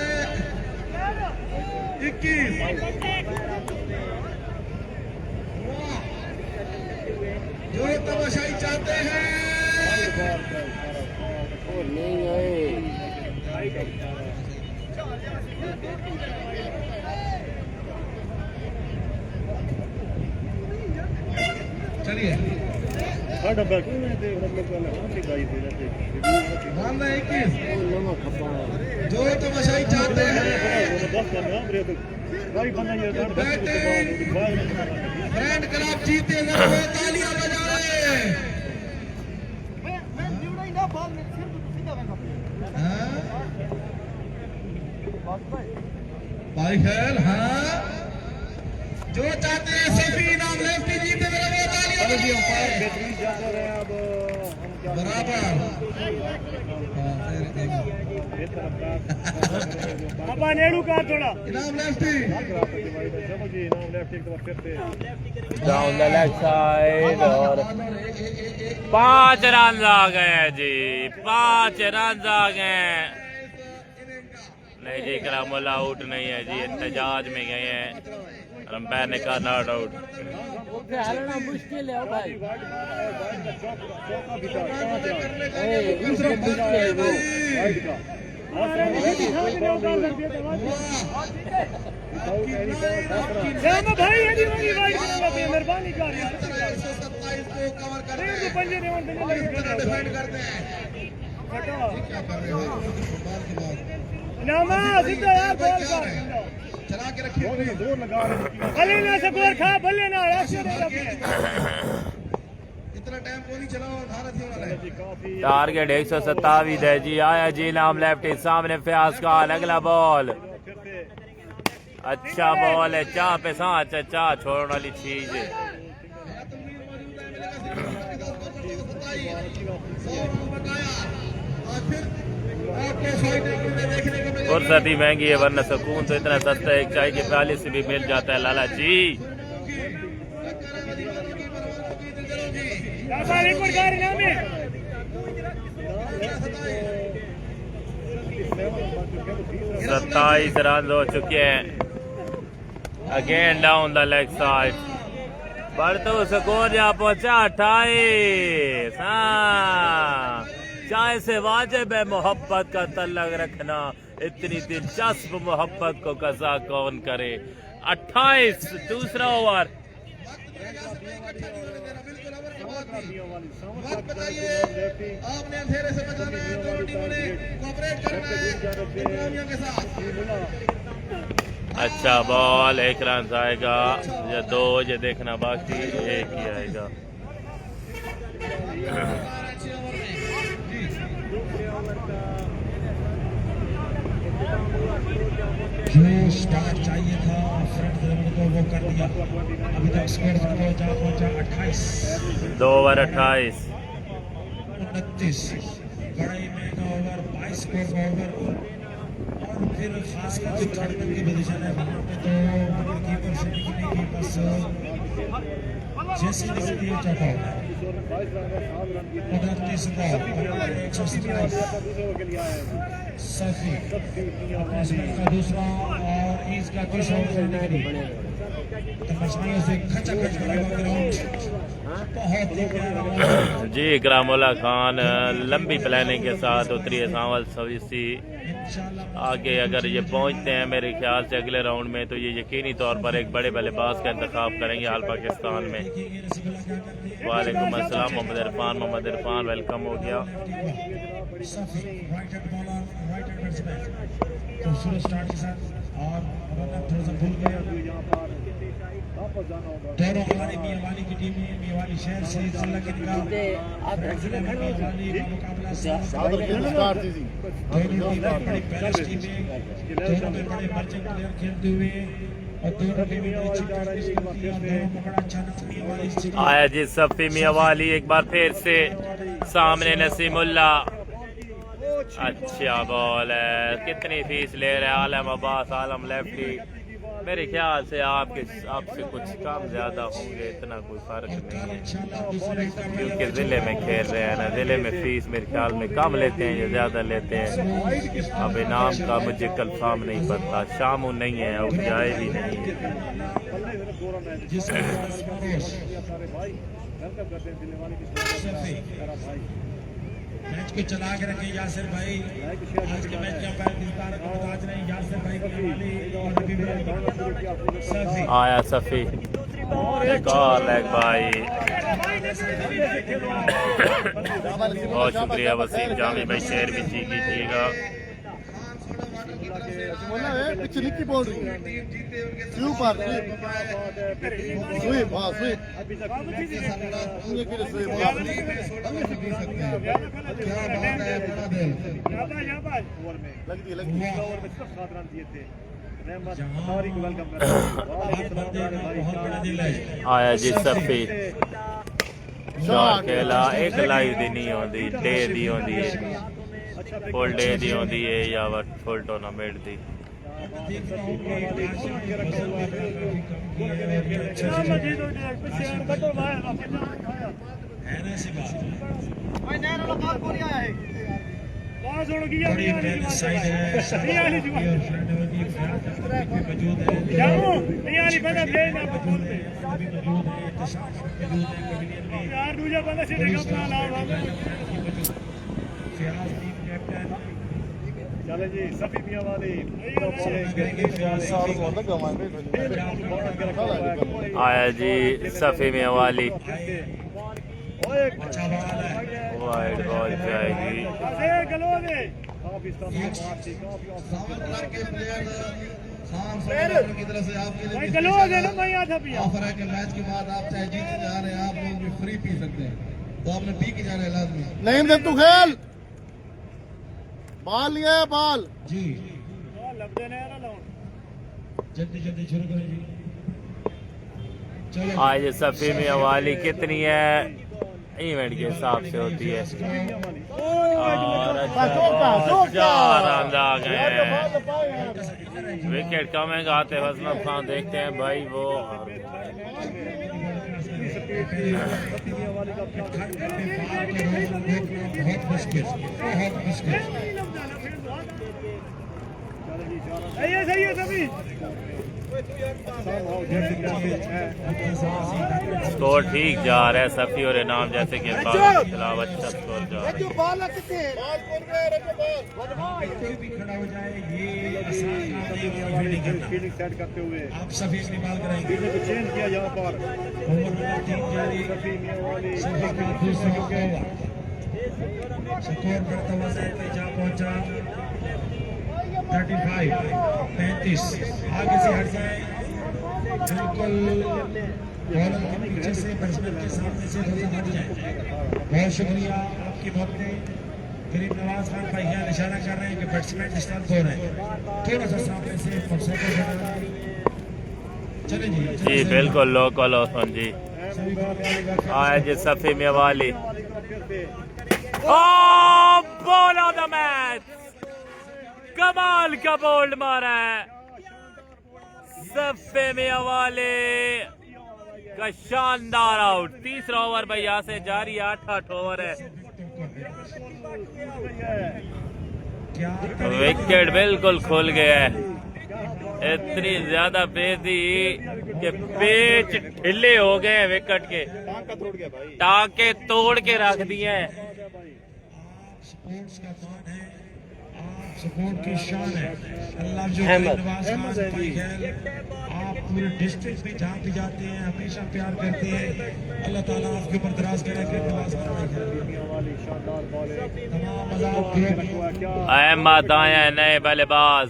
21। जो तमाशाई चाहते हैं चलिए साढ़ा बैक में दे मतलब वाला हम गाई दे जाते मान रहे 21 जो तमाशाई चाहते हैं बस करना मेरे तो भाई बंदा ये ब्रांड क्लब जीते हैं तालियां बजाएं भाई खैर हाँ जो चाहते हैं सफी नाम लेफ्टी जीते मेरे तालियां बजाएं बेहतरीन जाते रहे अब हम क्या बराबर पापा नेड़ू का थोड़ा इनाम लेफ्टी चलो जी इनाम लेफ्ट एक बार फिर से डाउन द लेफ्ट साइड और 5 रन आ गए जी, 5 रन आ गए। नहीं जी करामुल्ला आउट नहीं है जी, एहतजाज में गए हैं, अंपायर ने कहा नॉट आउट। हराना मुश्किल है भाई, मेहरबानी कर चला के रखिए जोर लगा भले ना स्कोर खा भले ना इतना टाइम को नहीं चला भारत ही वाला है। टारगेट 127 है जी। आया जी नाम लेफ्ट सामने फयाज खान, अगला बॉल अच्छा बॉल है, चाह पे सांच, चाह छोड़ने वाली चीज है। फुर्सती महंगी है वरना सुकून तो इतना सस्ता है, एक चाय की प्याली से भी मिल जाता है लाला जी। सत्ताईस रन हो चुके हैं। Again down the leg side, बढ़तो स्कोर जा पहुंचा 28। हाँ, चाय से वाजिब है मोहब्बत का तल्लक रखना, इतनी दिलचस्प मोहब्बत को कज़ा कौन करे। 28 दूसरा ओवर। आपने अंधेरे से बचाना है, दोनों टीमों ने कोऑपरेट करना है के साथ। अच्छा बॉल, 1 रन आएगा या 2, ये देखना बाकी, 1 ही आएगा। जो स्टार्ट चाहिए था फ्रंट लेवल को वो कर दिया। अभी तक स्कोर पहुंचा 28, 2 ओवर 28। 29 बड़े में का ओवर, 22 स्कोर का ओवर। और फिर खास करके थर्ड मैन की पोजीशन है वहाँ पे तो विकेट कीपर से निकलने की बस जैसे निकलती है चौका होता है। 29 बॉल 127 सफी का दूसरा और इसका तीसरा ओवर निकली तो मछलियों से खचा खच बड़ा ग्राउंड बहुत ही प्यारा जी। करामुल्ला खान लंबी प्लानिंग के साथ उतरी है सांवल सविसी। आगे अगर ये पहुंचते हैं मेरे ख्याल से अगले राउंड में तो ये यकीनी तौर पर एक बड़े बल्लेबाज का इंतखाब करेंगे हाल पाकिस्तान में। वालेकुम अस्सलाम मोहम्मद इरफान वेलकम हो गया। स्टार्ट के साथ और थोड़ा सा भूल गया। दोनों हमारे मियां वाली की टीम है, मियां वाली शहर से जिला के निकाल जिले में मियां वाली का मुकाबला दोनों टीमें बड़ी बैलेंस टीमें, दोनों में बड़े मर्चेंट प्लेयर खेलते हुए और दोनों टीमें बड़ी अच्छी प्रैक्टिस करती है। दोनों में बड़ा अच्छा मियां वाली आया जी सफी मियां वाली एक बार फिर से सामने नसीमुल्ला। अच्छा बॉल है, कितनी फीस ले रहे हैं आलम अब्बास आलम लेफ्टी? मेरे ख्याल से आपसे कुछ कम ज्यादा होंगे, इतना कोई फर्क नहीं है क्योंकि जिले में खेल रहे हैं ना, जिले में फीस मेरे ख्याल में कम लेते हैं या ज्यादा लेते हैं। अब इनाम का मुझे कंफर्म नहीं पता, शामू नहीं है और जाए भी नहीं है। मैच को चला के रखे यासिर भाई, आज के मैच के अंपायर को बता रहे हैं यासिर भाई को वाली और अभी भी सफी आया सफी। एक और लेग भाई। बहुत शुक्रिया वसीम जामी भाई, शेयर भी ठीक कीजिएगा। पिछली की बोल रही है स्वीप पर स्वीप हां स्वीप उनके के स्वीप क्या बात है लगती ओवर में सिर्फ 7 रन दिए थे। रहमत सारी को वेलकम आया जी सफी शॉट खेला। एक लाइव दी नहीं होती, डे दी होती है, फुल डे दी होती है या फुल टूर्नामेंट दी। चले जी सफी मियां वाली आया जी सफी में वाली वाइड बॉल जाएगी। की तरफ से आपके लिए ऑफर है कि मैच के बाद आप चाहे जीत जा रहे हैं, आप लोग भी फ्री पी सकते हैं, तो आपने पी के जाना है लाजमी। नहीं दे तू खेल बाल लिया है बाल जी जल्दी जल्दी शुरू करें जी। चलो आज सफी में वाली कितनी है इवेंट के हिसाब से होती है। और चार रन आ गए। विकेट कमेंगे आते वजनब खान देखते हैं भाई वो बहुत मुश्किल सही है सभी स्कोर ठीक जा रहा है। सफी और इनाम जैसे कि खिलाफ अच्छा स्कोर जा रहा है। भी खड़ा हो जाए ये आसान काम नहीं है फील्डिंग करना। फील्डिंग सेट करते हुए आप सभी इस्तेमाल करेंगे। फील्डिंग को चेंज किया यहाँ पर। ओवर नंबर 3 जारी सफी का दूसरा ओवर स्कोर बढ़ता हुआ पे जा पहुंचा 35 आगे से हट जाए बिल्कुल बॉलर के पीछे से बैट्समैन के सामने से थोड़ा हट जाए। बहुत शुक्रिया आपकी मोहब्बत। गरीब नवाज खान भाई यहाँ इशारा कर रहे हैं कि बैट्समैन डिस्टर्ब हो रहे हैं, थोड़ा सा सामने से चले जी बिल्कुल लोकल ओपन जी। आया जी सफी में वाली बॉल ऑफ द मैच। कमाल का बोल्ड मारा है सफे में वाले का शानदार आउट। तीसरा ओवर भाई यहाँ से जारी 8 ओवर है। विकेट बिल्कुल खुल गया है। इतनी ज्यादा बेदी कि पेच ढीले हो गए हैं विकेट के, टांके तोड़ के रख दिए हैं। स्पोर्ट्स का मान है, आप सपोर्ट की शान है। अल्लाह जो नवाज खान भाई है, आप पूरे डिस्ट्रिक्ट में जहाँ भी जाते हैं हमेशा प्यार करते हैं। अल्लाह ताला आपके ऊपर दराज करे कि नवाज खान भाई तमाम मज़ाक ग्रुप अहमद आए नए बल्लेबाज।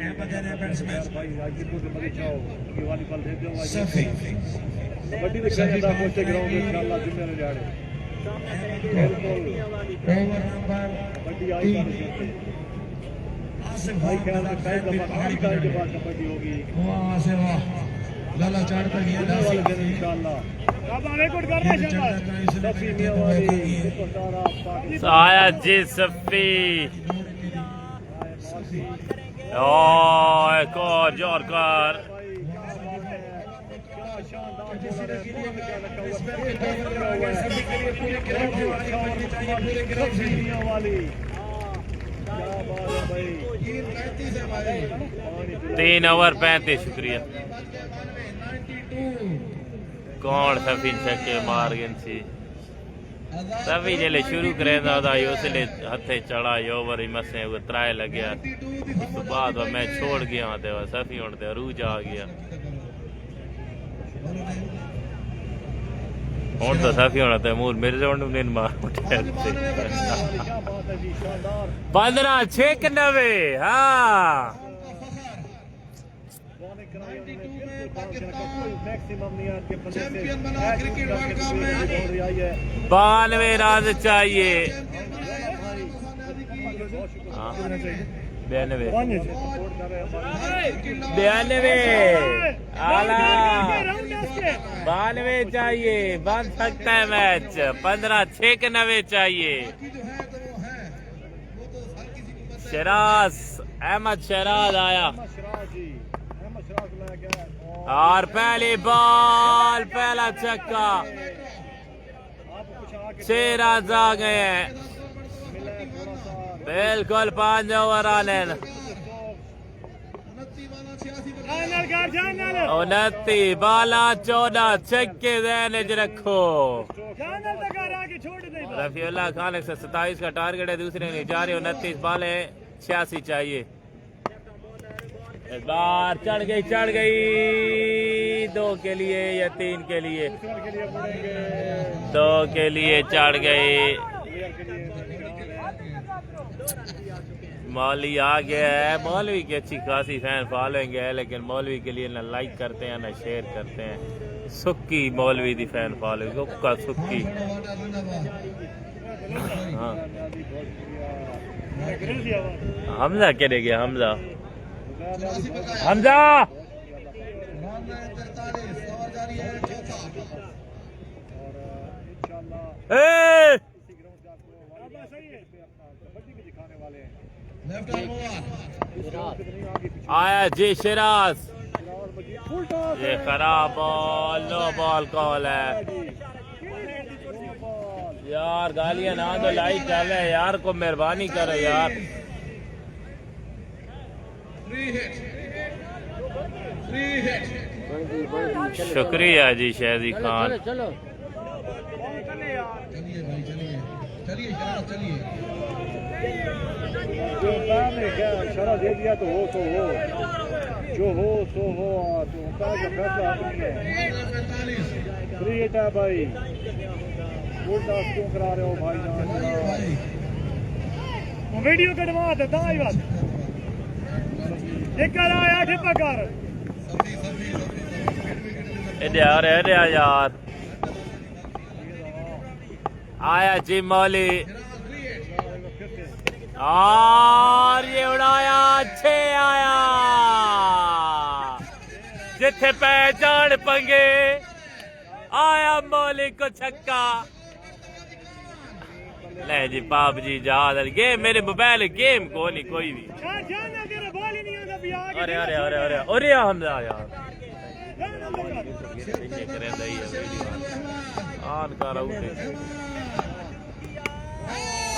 अहमद है बैट्समैन सफी कबड्डी में खेलता पहुंचे ग्राउंड में इंशाल्लाह जुम्मे में जाड़े ओवर नंबर कबड्डी आई आसिफ भाई भाई ख्याल रखा है पहाड़ी के बाद कबड्डी होगी वाह से वाह लाला चाड़ पर गया जुम्मे वाले दिन इंशाल्लाह। अब रिकॉर्ड कर रहे हैं शाबाश सफी मियां वाली सुपरस्टार आप आया जी सफी। ओ एक और जोरकार वाली 3 ओवर 35। शुक्रिया। कौन सफी छक्के मार गए थी। सभी जेले शुरू करें था उसले हथे चढ़ा यो वरी मसे त्राए लग्या उस बाद मैं छोड़ गया ते सफी होने ते अरूज आ गया हूं तो सफी होना ते मूर मेरे होने मार 15-96 हाँ चैंपियन बना क्रिकेट वर्ल्ड कप में 92 रन चाहिए 92 आला 92 चाहिए बन सकता है मैच 15-96 चाहिए शराज अहमद शराज आया और पहली बॉल पहला छक्का 6 रन आ गए हैं बिल्कुल 5 ओवर आने 29 बाला 14 छक्के देने रखो रफीउल्लाह खान 127 का टारगेट है दूसरे नहीं जा रहे 29 बाले 86 चाहिए इस बार चढ़ गई 2 के लिए या 3 के लिए 2 के लिए चढ़ गई मौलवी आ गया है मौलवी की अच्छी खासी फैन फॉलोइंग है लेकिन मौलवी के लिए ना लाइक करते हैं ना शेयर करते हैं सुक्की मौलवी दी फैन फॉलोइंग का सुक्की हाँ हमजा के गया हमजा आया जी शिराज ये खराब बॉल नो बॉल कॉल है यार गालियां ना तो लाइक कर रहे यार को मेहरबानी करो यार शुक्रिया जी शहदी खान चलो चलिए भाई चलिए जो मैंने क्या इशारा दे दिया तो हो सो हो जो हो सो हो तो उनका जो फैसला अपनी है 3 है भाई उल्टा क्यों करा रहे हो भाई वीडियो कटवा दे दाई बात एक कर आया ठिपा कर यार आया जी मौली और ये उड़ाया अच्छे आया जिथे पहचान पंगे आया मौली को छक्का ले जी पाप जी याद गेम मेरे मोबाइल गेम को नहीं कोई भी अरे अरे अरे अरे अरे हमजा यार ऑन कर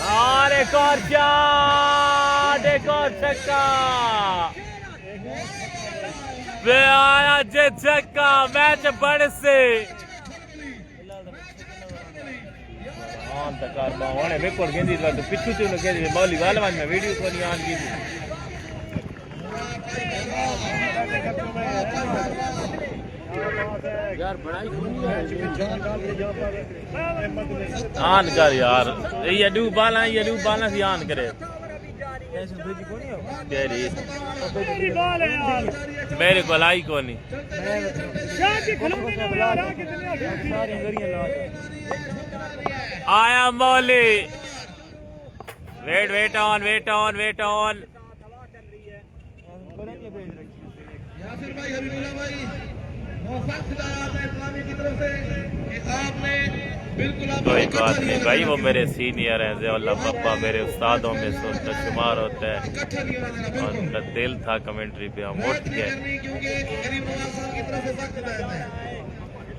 और एक और शॉट एक और छक्का वे आया जे छक्का मैच बढ़ से ऑन तक कर बावणे में कोड गेंदी तो पिछू से लगे मौली वाले में वीडियो को नहीं ऑन की यार बड़ाई ऑन कर यार ये डू बाला सी ऑन करे मेरे को लाई को नहीं आया मौली वेट ऑन यासिर भाई हबीबुल्लाह भाई मौसम हिदायत है इस्लामी की तरफ से कि आपने बिल्कुल आप कोई बात नहीं भाई वो मेरे सीनियर हैं ज़ियाउल्लाह पप्पा मेरे उस्तादों में से उनका शुमार होता है और उनका दिल था कमेंट्री पे हम उठ गए क्योंकि करीम नवाज साहब की तरफ से सख्त हिदायत है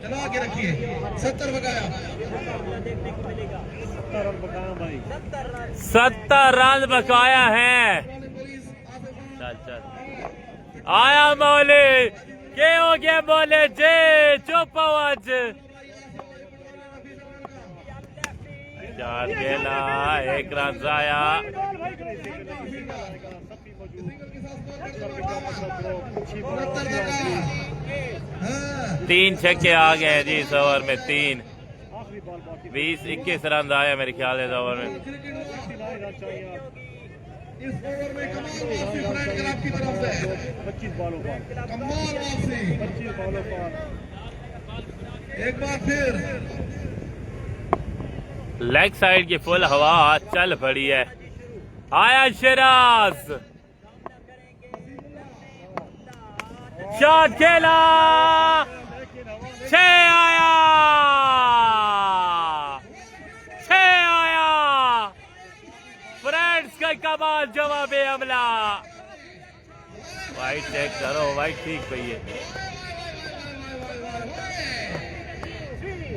चलो आगे रखिए 70 बकाया 70 रन बकाया है चल आया मौली के हो गया बोले जे चुप आज चार खेला, एक रन जाया। तीन छक्के आ गए हैं जी इस ओवर में, 3 20-21 रन आए मेरे ख्याल है इस ओवर में। इस ओवर में कमाल वापसी फ्रैंक क्लब की तरफ से 25 बॉलों पर कमाल वापसी 25 बॉलों पर एक बार फिर लेग साइड की फुल हवा चल पड़ी है। आया शिराज, शॉट खेला, 6 आया, 6 आया। फ्रेंड्स का कमाल जवाब हमला। वाइट चेक करो, वाइट ठीक पई है।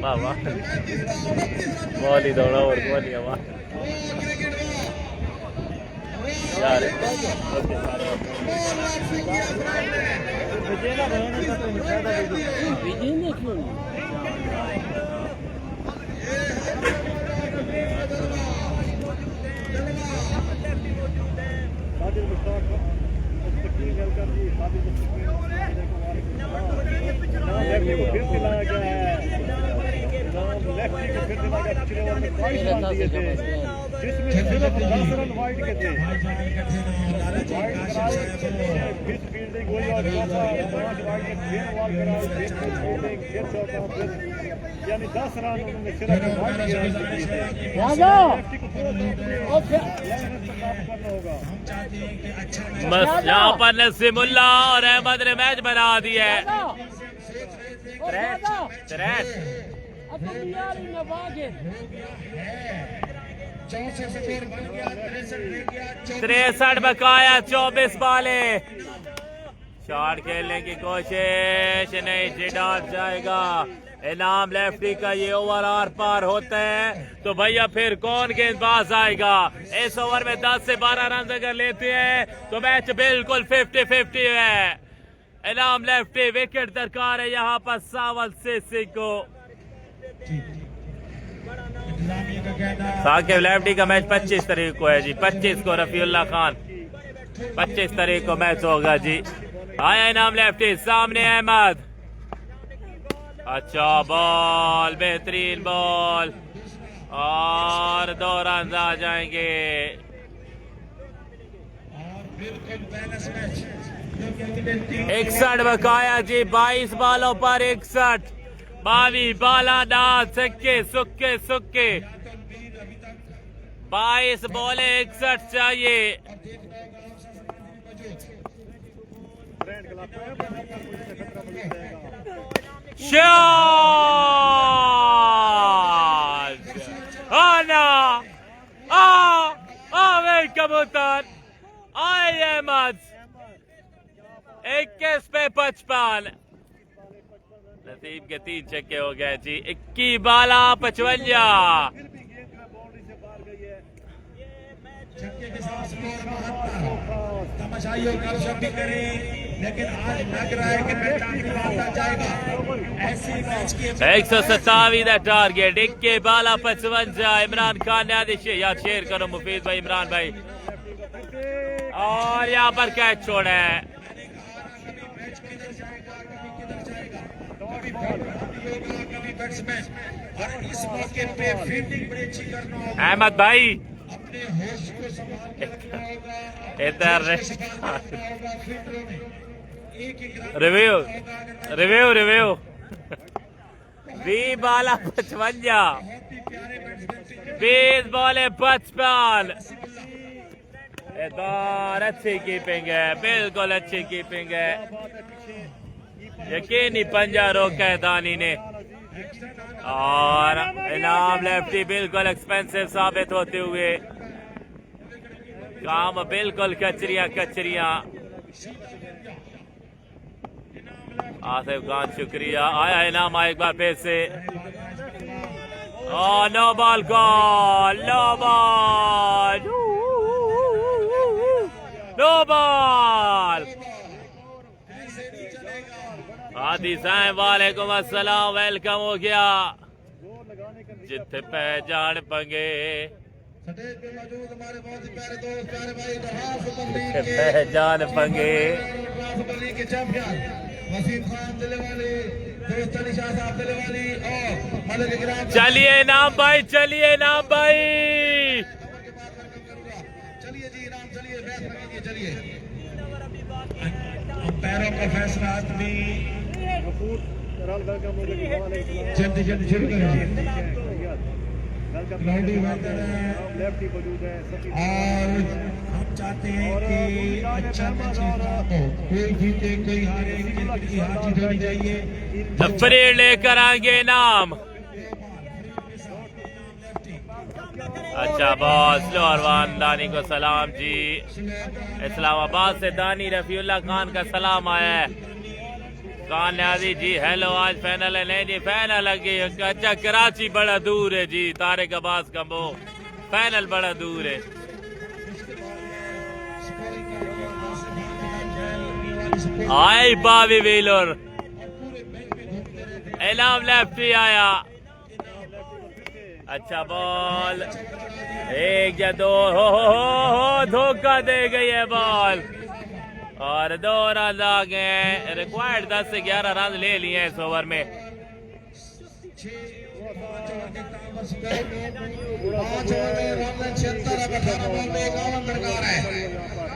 वाह वाह, बॉल ही दौड़ा और बॉल ही हवा यार। फिर दिलाया गया है, लेफ्टी को फिर दिलाया गया। पिछले ओवर में 22 रन दिए थे, जिसमें सिर्फ 10 रन वाइड के थे। फिर फील्डिंग हुई और 5 वाइड के, फिर बॉल कराई, फिर फील्डिंग, फिर चौका, फिर यानी 10 रन उन्होंने सिर्फ वाइड के रन दिए थे। लेफ्टी को पूरा करना होगा। बस यहाँ पर नसीमुल्ला और अहमद ने मैच बना दिया है। त्रेट 63 बकाया, 24 बाले। शॉट खेलने की कोशिश नहीं, जिडाट जाएगा। इनाम लेफ्टी का ये ओवर आर पार होता है तो भैया फिर कौन गेंदबाज आएगा। इस ओवर में 10 से 12 रन अगर लेते हैं तो मैच बिल्कुल 50-50 है। इनाम लेफ्टी, विकेट दरकार है यहाँ पर सावल से सिंह को। साकिब लेफ्टी का मैच 25 तारीख को है जी, 25 को रफीउल्लाह खान, 25 तारीख को मैच होगा जी। आया इनाम लेफ्टी, सामने अहमद, अच्छा बॉल, बेहतरीन बॉल और 2 रन आ जाएंगे। 61 बकाया जी, 22 बालों पर 61, 22 बाला नाथ, सिक्के सुक्के सुक्के, 22 बॉले 61 चाहिए। शाज आना वे कबूतर आए अहमद, 21 पे 55। नसीब के 3 छक्के हो गए जी, 21 बाला 55। छक्के के साथ स्कोर 72। तमाशाइयों गपशप भी करें, लेकिन आज लग रहा है कि मैदान निकाला जाएगा। ऐसी मैच की 127 का टारगेट, 21 बाला 55। इमरान खान ने आदेश यार शेयर करो मुफीद भाई, इमरान भाई, और यहाँ पर कैच छोड़ा है। और इस मौके पे फील्डिंग बड़ी अच्छी करना होगा। अहमद भाई अपने होश को संभालना होगा। इधर एक एक रिव्यू रिव्यू रिव्यू 20 बाला 55, 20 बॉले 55। इधर अच्छी कीपिंग है, बिल्कुल अच्छी कीपिंग है। यकीनी पंजा रोका है दानी ने, और इनाम लेफ्टी बिल्कुल एक्सपेंसिव साबित होते हुए, काम बिल्कुल कचरियां कचरियां। आसिफ खान शुक्रिया, आया इनाम एक बार फिर से। No ball call, no ball, no ball. Adi साहब वालेकुम अस्सलाम, वेलकम हो गया। जिथे पहचान पंगे स्टेज पे मौजूद हमारे बहुत ही प्यारे दोस्त प्यारे भाई दहार सुपर लीग जिथे के पहचान पंगे सुपर लीग के चैंपियन वसीम खान दिलवाली, दोस्त अली शाह साहब दिलवाली और मलिक इकराम। चलिए नाम भाई, चलिए नाम भाई। चलिए जी इनाम, चलिए फैसला कीजिए, चलिए। अंपायरों का फैसला आदमी जल्दी जल्दी शुरू करें। क्लाउडी वेदर है और हम चाहते हैं कि अच्छा मैच हो, कोई जीते कोई हारे, क्रिकेट की हार जीत होनी चाहिए। फ्री लेकर आएंगे नाम। अच्छा बॉस लोहरवान दानी को सलाम जी। इस्लामाबाद से दानी रफीउल्लाह खान का सलाम आया है। खान न्याजी जी हेलो, आज फाइनल है? नहीं जी फाइनल लगी। अच्छा कराची बड़ा दूर है जी, तारिक अब्बास कम्बो फाइनल बड़ा दूर है। आई बावी व्हीलर इनाम लेफ्टी आया। अच्छा बॉल, एक या दो, हो धोखा दे गई है बॉल और 2 रन आ गए। रिक्वायर्ड 10 से 11 रन ले लिए इस ओवर में।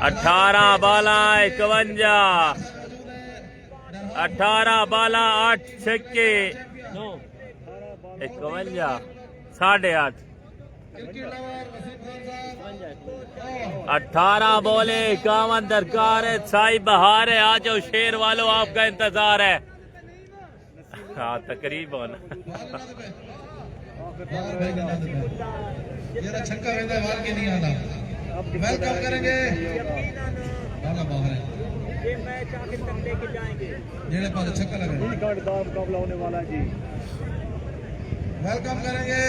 18 बाला 51, 18 बाला 8 छक्के 51 8.5। 18 बॉले 51 दरकार है। साई बहार है, आ जाओ शेर वालों, आपका इंतजार है। हाँ तकरीबन छक्का बाहर के नहीं आना। वेलकम करेंगे छक्का लगा मुकाबला होने वाला है जी। वेलकम करेंगे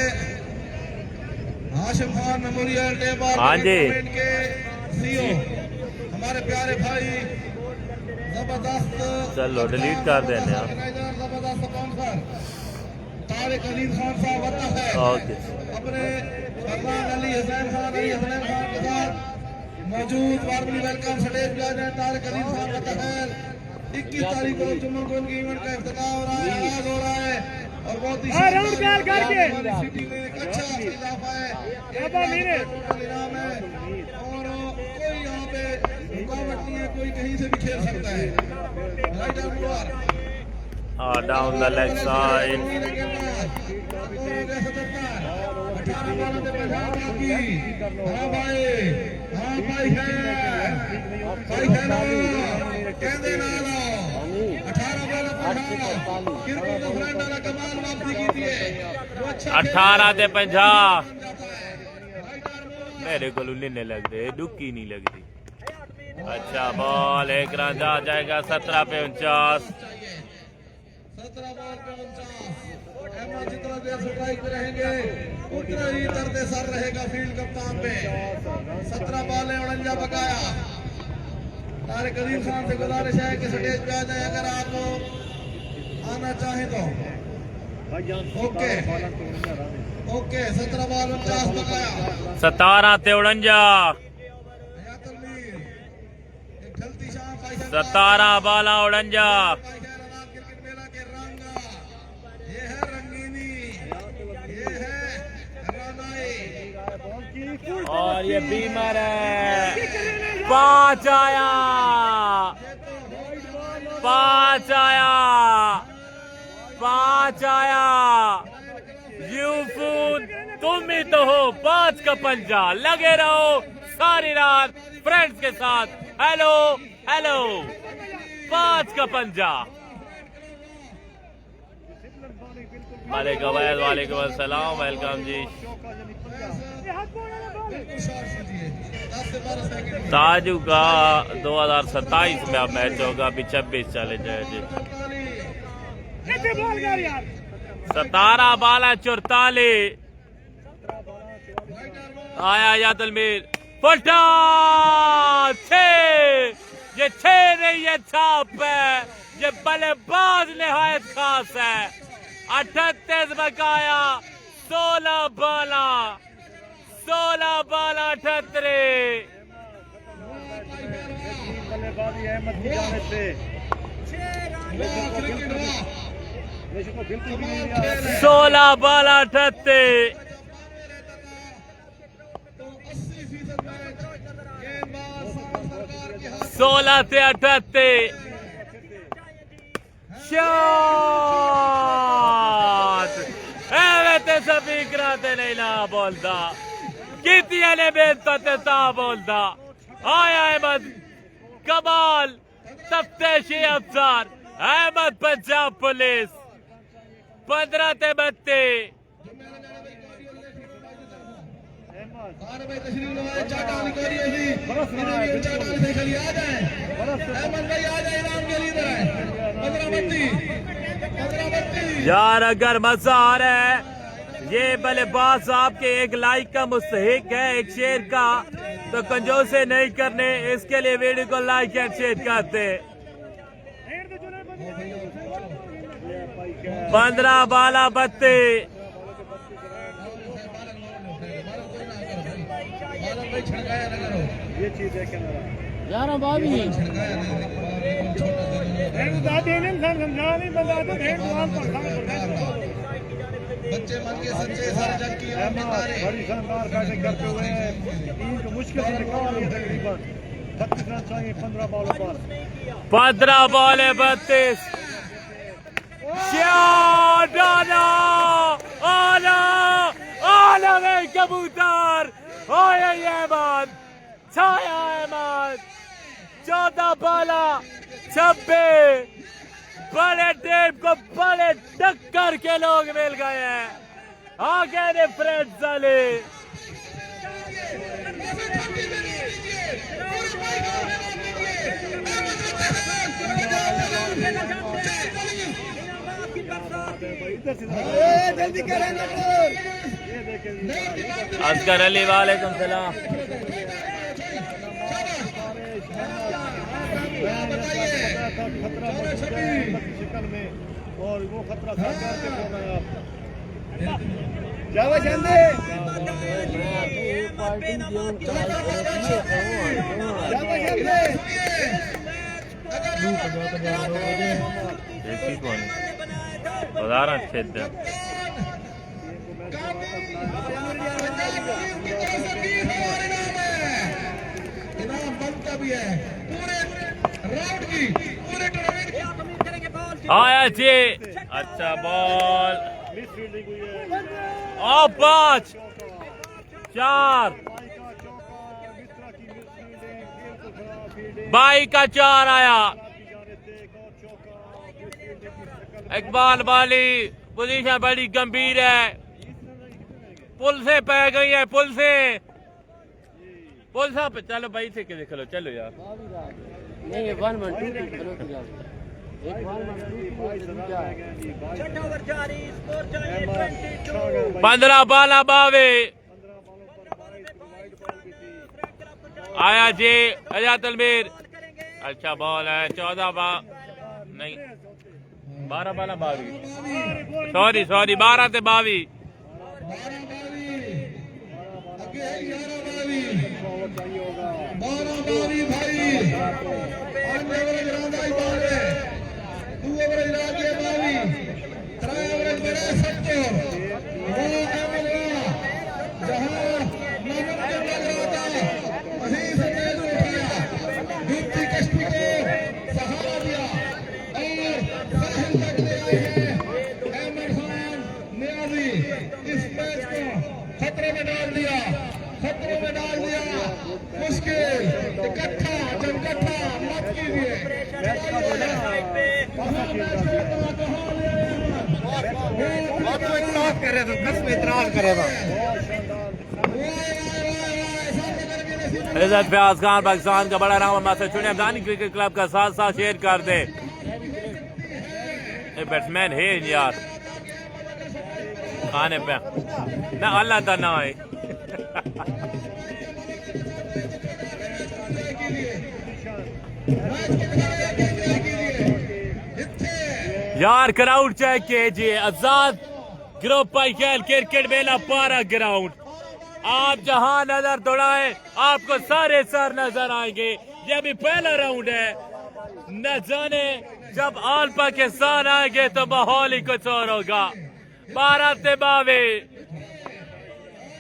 हाशिम खान मेमोरियल डे हाँ जी के सीईओ हमारे प्यारे भाई जबरदस्त। चलो डिलीट कर देने आप। जबरदस्त स्पॉन्सर तारिक अलीम खान साहब वतन है। ओके अपने फरमान अली हसैन खान के साथ मौजूद वार्मली वेलकम स्टेज पे आ जाए। तारिक अलीम खान वतन है। 21 तारीख को जुम्मन को इनके इवेंट का इफ्तिताह हो रहा है, आगाज हो रहा है और बहुत ही सिटी में एक अच्छा इजाफा है, इनाम है और कोई यहाँ पे रुकावट नहीं है, कोई कहीं से भी खेल सकता है। Right arm over down the leg side. 18 बॉलों पे 50 बाकी। हाँ भाई है ना कहते ना 18 बॉलों पे क्रिकेट फ्रेंड वाला कमाल वापसी की थी। 18 से 50 मेरे को नहीं लगते, डुक्की नहीं लगती। अच्छा बॉल, एक रन जा जाएगा। 17 पे 49। 17 बॉल पे 49। जितना देर स्ट्राइक पे रहेंगे उतना ही दर्द सर रहेगा फील्ड कप्तान पे। 17 बॉल है, 49 बकाया। तारिक अलीम खान से गुजारिश है कि स्टेज पे आ जाए अगर आप आना चाहें तो। ओके 17 बॉल 49 बकाया। 17 से 49। 17 बाला 49। क्रिकेट मेला के रंग ये है रंगीनी, ये है रनाई और ये बीमर है। 5 आया, 5 आया, 5 आया। यूफून तुम ही तो हो 5 का पंजा। लगे रहो सारी रात फ्रेंड्स के साथ। हेलो हेलो 5 का पंजा। वालेकुम अस्सलाम, वेलकम जी। ताजू का 2027 में अब मैच होगा, अभी 26 चले जाए जी। 17 बाला 44। आया या तलमीर फटा 6। ये 6 नहीं है, छाप है। ये बल्लेबाज निहायत खास है। 38 बकाया, 16 बाला 78। बल्लेबाजी अहमद की जानिब से को बिल्कुल भी नहीं आ रहा। 16 बाला 78। 16 से 78 shot. Evet sabikrat Leyla bolda. Kitiyene bentate ta bolda. Ay Ahmed Kamal तफ्तीशी अफसर अहमद पंजाब पुलिस 15 से 32। यार अगर मजा आ रहा है ये बल्लेबाज आपके एक लाइक का मुस्तहिक है, एक शेयर का, तो कंजूसी नहीं करने, इसके लिए वीडियो को लाइक एंड शेयर करते। 15 बाला 32। ये चीज है कैमरा 11 22। बच्चे मन के सच्चे सर्जन की बड़ी शानदार बैटिंग करते हुए टीम को मुश्किल से निकाल लिया तकरीबन 36 रन चाहिए 15 बॉलों पर। 15 बॉले 32। आला आला में कबूतर ओए अहमद छाया अहमद 14 बाला 26। बड़े टीम को बड़े टक्कर के लोग मिल गए हैं। आगे ने फ्रेंड्स अली जल्दी करें असगर अली वालेकुम सलाम। खतरा शक्ल में और वो खतरा सरकार के बोल रहे हैं आप उदाहरण क्षेत्र इनाम बनता भी है पूरे राउंड की पूरे टूर्नामेंट। आया जी अच्छा बॉल मिस फील्डिंग हुई है। और 5 4 बाई का 4 आया। इकबाल वाली पोजीशन बड़ी गंभीर है, पुल से पै गई है, पुल से पे चलो भाई से के देख लो, चलो यार नहीं 1 1 2 चलो तो जाओ। एक 1 1 2 15 बाला 22 आया जी अजा तलमीर। अच्छा बॉल है 14 नहीं 12 बाला 22 सॉरी 12 से 22। खतरे में डाल दिया मुश्किल इकट्ठा चमकट्ठा मत कीजिए। इज्जत फयाज खान पाकिस्तान का बड़ा नाम हमारे चुने अफगानी क्रिकेट क्लब का साथ साथ शेयर कर दे। बैट्समैन है यार खाने पे ना अल्लाह का ना है यार। क्राउड चेक कीजिए, आजाद ग्रुप आई खेल क्रिकेट मेला पारा ग्राउंड। आप जहां नजर दौड़ाएं आपको सारे सर नजर आएंगे। ये अभी पहला राउंड है, न जाने जब ऑल पाकिस्तान आएंगे तो माहौल ही कुछ और होगा। 12 से 22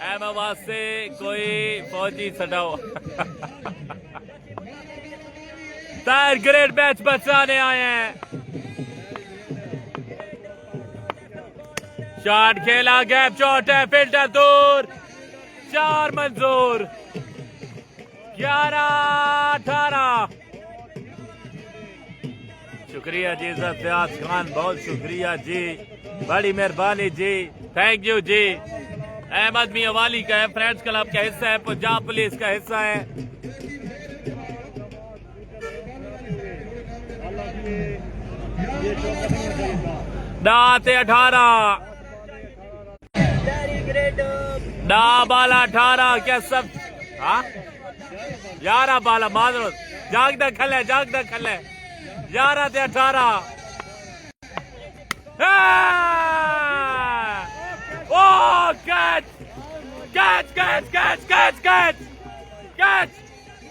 अहमदाबाद से कोई फौजी सटाओ थर्ड ग्रेड मैच बचाने आए हैं। शॉट खेला, गैप शॉट है, फील्डर दूर, 4 मंजूर। 11-18। शुक्रिया जी इज़्ज़त खान, बहुत शुक्रिया जी, बड़ी मेहरबानी जी, थैंक यू जी। अहमद मियां वाली का है, फ्रेंड्स क्लब का हिस्सा है, पंजाब पुलिस का हिस्सा है। दाते 18 डा बाला 18 क्या सब 11 बाला माजरत जागदा खल है 11 से 18। ओ catch catch catch catch catch catch catch,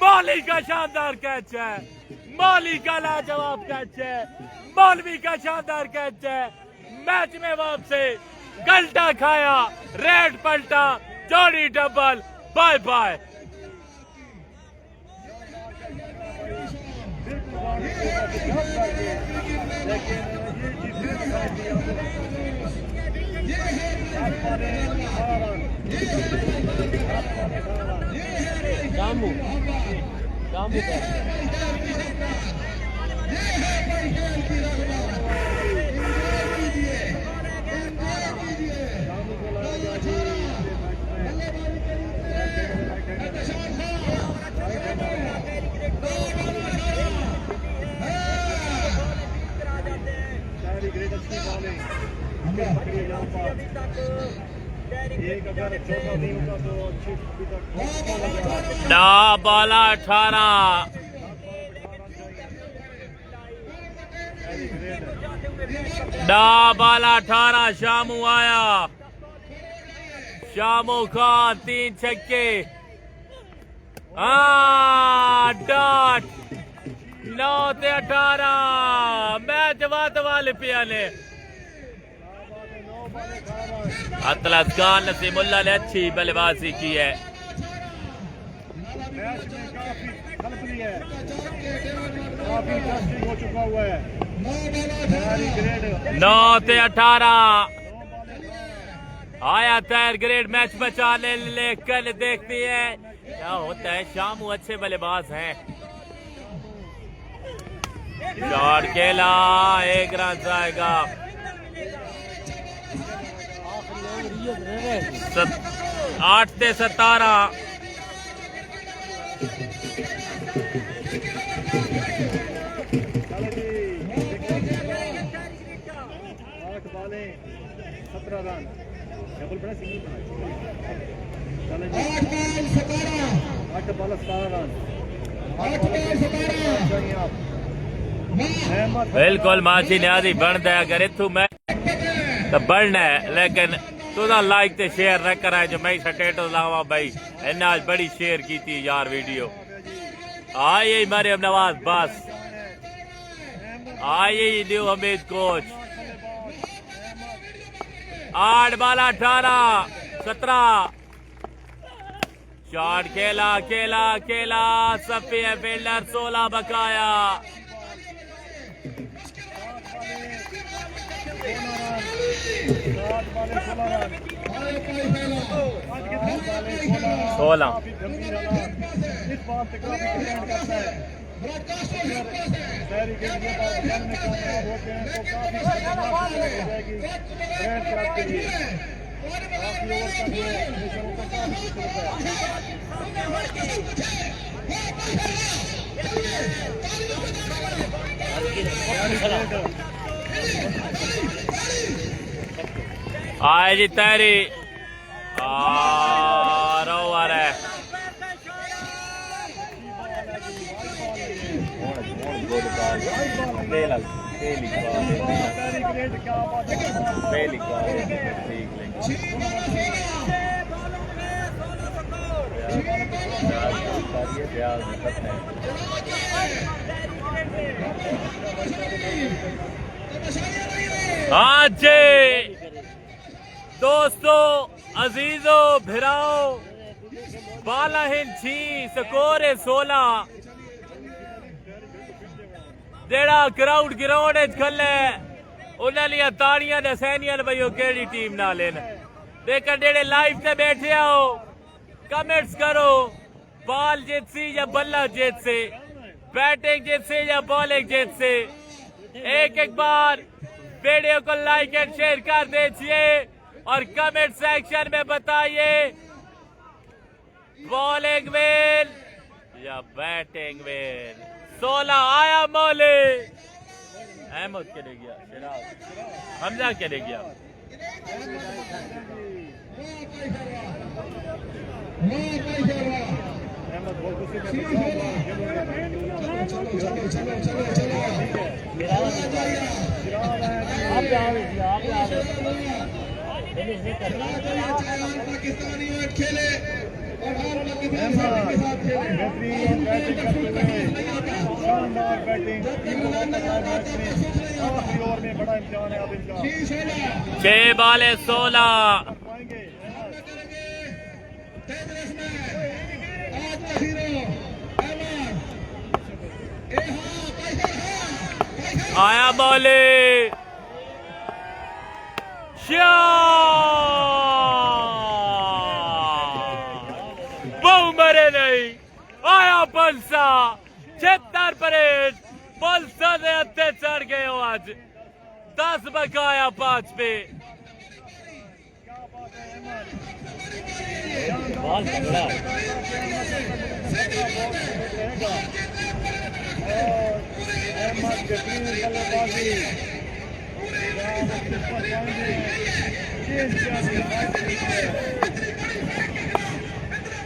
Mauli का शानदार कैच है, मौली का लाजवाब कैच है, मौलवी का शानदार कैच है। मैच में वापसी, गलटा खाया, रेड पलटा, जोड़ी डबल, बाय बाय। जामू डा बाला 18 डा बाला 18। शामू आया, शामू खान 3 छक्के, डॉट 9 से 18। मैच वात वाले पिया ने अतलस खान नसीमुल्ला ने अच्छी बल्लेबाजी की है। मैच में काफी खलबली है, काफी इंटरेस्टिंग हो चुका हुआ है। 9 से 18 आया थर्ड ग्रेड मैच बचाने लेकर देखती है क्या होता है। शामू अच्छे बल्लेबाज हैं। शॉट खेला, 1 रन जाएगा। 8 से 17। रन डबल बड़ा सिंगल 8 बॉल 17 रन। बिल्कुल माची न्यादी बनता है, अगर इतू मैं तो बढ़ना है, लेकिन तुदा लाइक ते शेयर न कराए जो मैं स्टेटस लावा भाई। इन्हें आज बड़ी शेयर की थी यार वीडियो। आइए मरियम नवाज बस, आइए न्यू हमीद कोच। 8 बाला 18 17। शॉट खेला खेला खेला, सफी है फील्डर, 16 बकाया। सोलह इस बात से काफी डिपेंड करता है। शहरी के लिए बात में कामयाब होते हैं तो काफी हो जाएगी ग्रैंड क्लब के लिए। काफी ओवर का जो मिशन को काफी कुछ आए जी तैयारी ओवर है। है। हाँ जी दोस्तों, अजीजों, भिराओ, बालाहिन छी स्कोर है 16। जेड़ा क्राउड ग्राउंड खले उन्हें ताड़ियां दसैनियां भाई केड़ी टीम ना लेना। देखा जेड़े लाइव से बैठे आओ कमेंट्स करो, बॉल जीत सी या बल्ला जीत से, बैटिंग जीत से या बॉलिंग जीत से। एक बार वीडियो को लाइक एंड शेयर कर दीजिए और कमेंट सेक्शन में बताइए बॉलिंग विन या बैटिंग विन। 16 आया मौली, अहमद चले गया, हमजा चले गया। पाकिस्तानी खेले और शानदार बैटिंग, आखिरी ओवर में बड़ा इम्तिहान है अब इनका। 6 बाले 16। आया बॉले बहु मरे नहीं, आया बलसा 76 परेड। बलसा ने अत्ते चढ़ गए हो आज, 10 बकाया 5 पे।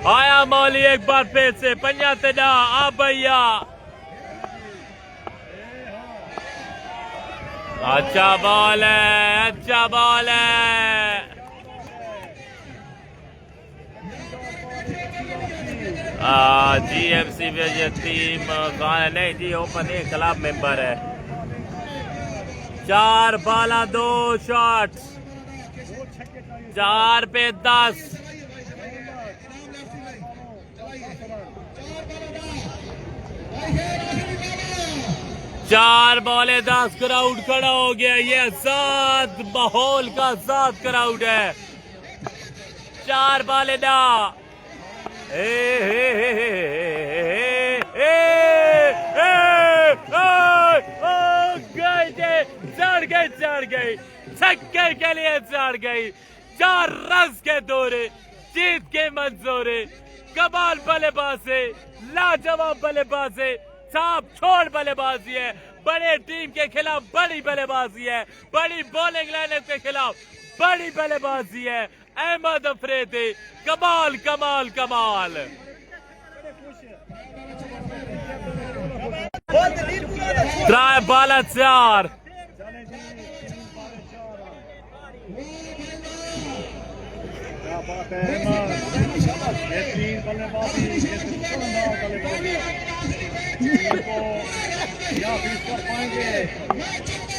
आया मौली एक बार फिर से पंजा तेजा आ भैया। अच्छा बॉल है, अच्छा बॉल है। GFC टीम नहीं जी, ओपन एक क्लब मेंबर है। 4 बाला 2 शॉट्स, 4 पे 10। 4 बॉले 10। क्राउड खड़ा हो गया, ये सात माहौल का साथ क्राउड है। 4 बाले ना चढ़ गई छक्के के लिए चढ़ गई। 4 रन के दौरे जीत के मंजूरे। कमाल बल्लेबाजी, लाजवाब बल्लेबाजी, छाप छोड़ बल्लेबाजी है। बड़े टीम के खिलाफ बड़ी बल्लेबाजी है, बड़ी बॉलिंग लाइनअप के खिलाफ बड़ी बल्लेबाजी है। अहमद अफरीदी कमाल कमाल कमाल। 3 बाला 4।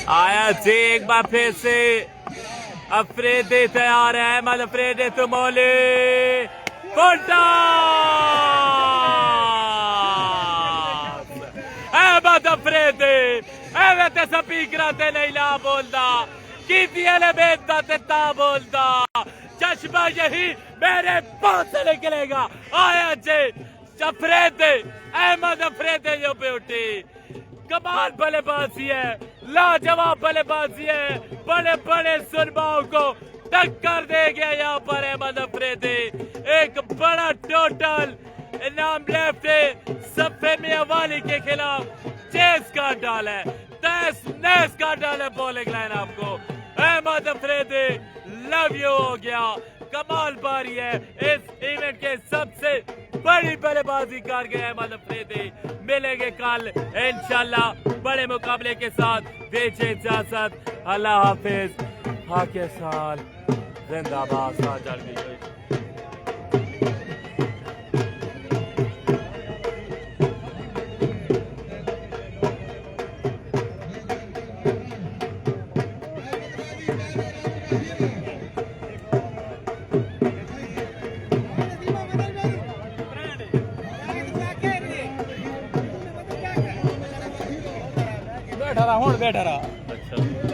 आया जी एक बार फिर से अफरीदी तैयार है। अहमद अफरीदी तो मौली अहमद अफरीदी एवं स्पीकर ते नहीं ला बोलता की बेचता ते ता बोलता। चश्मा यही मेरे पास से निकलेगा। आया जी अफरीदी, अहमद अफरीदी जो पे उठी। कमाल बल्लेबाजी है, लाजवाब बल्लेबाजी है। बड़े बड़े सुरमाओं को टक्कर दे गया यहाँ पर अहमद अफरीदी। एक बड़ा टोटल इनाम लेफ्ट है सफे मियावाली के खिलाफ। चेस का डाल है, नेस का डाल है बॉलिंग लाइन आपको। अहमद अफरीदी लव यू हो गया। कमाल बारी है इस इवेंट के सबसे बड़ी बल्लेबाजी कर गए अहमद अफरीदी। मिलेंगे कल इंशाल्लाह बड़े मुकाबले के साथ। दीजिए इजाजत, अल्लाह हाफिज। पाकिस्तान जिंदाबाद। साथ चल गई। बैठा रहा हूँ, बैठा रहा। अच्छा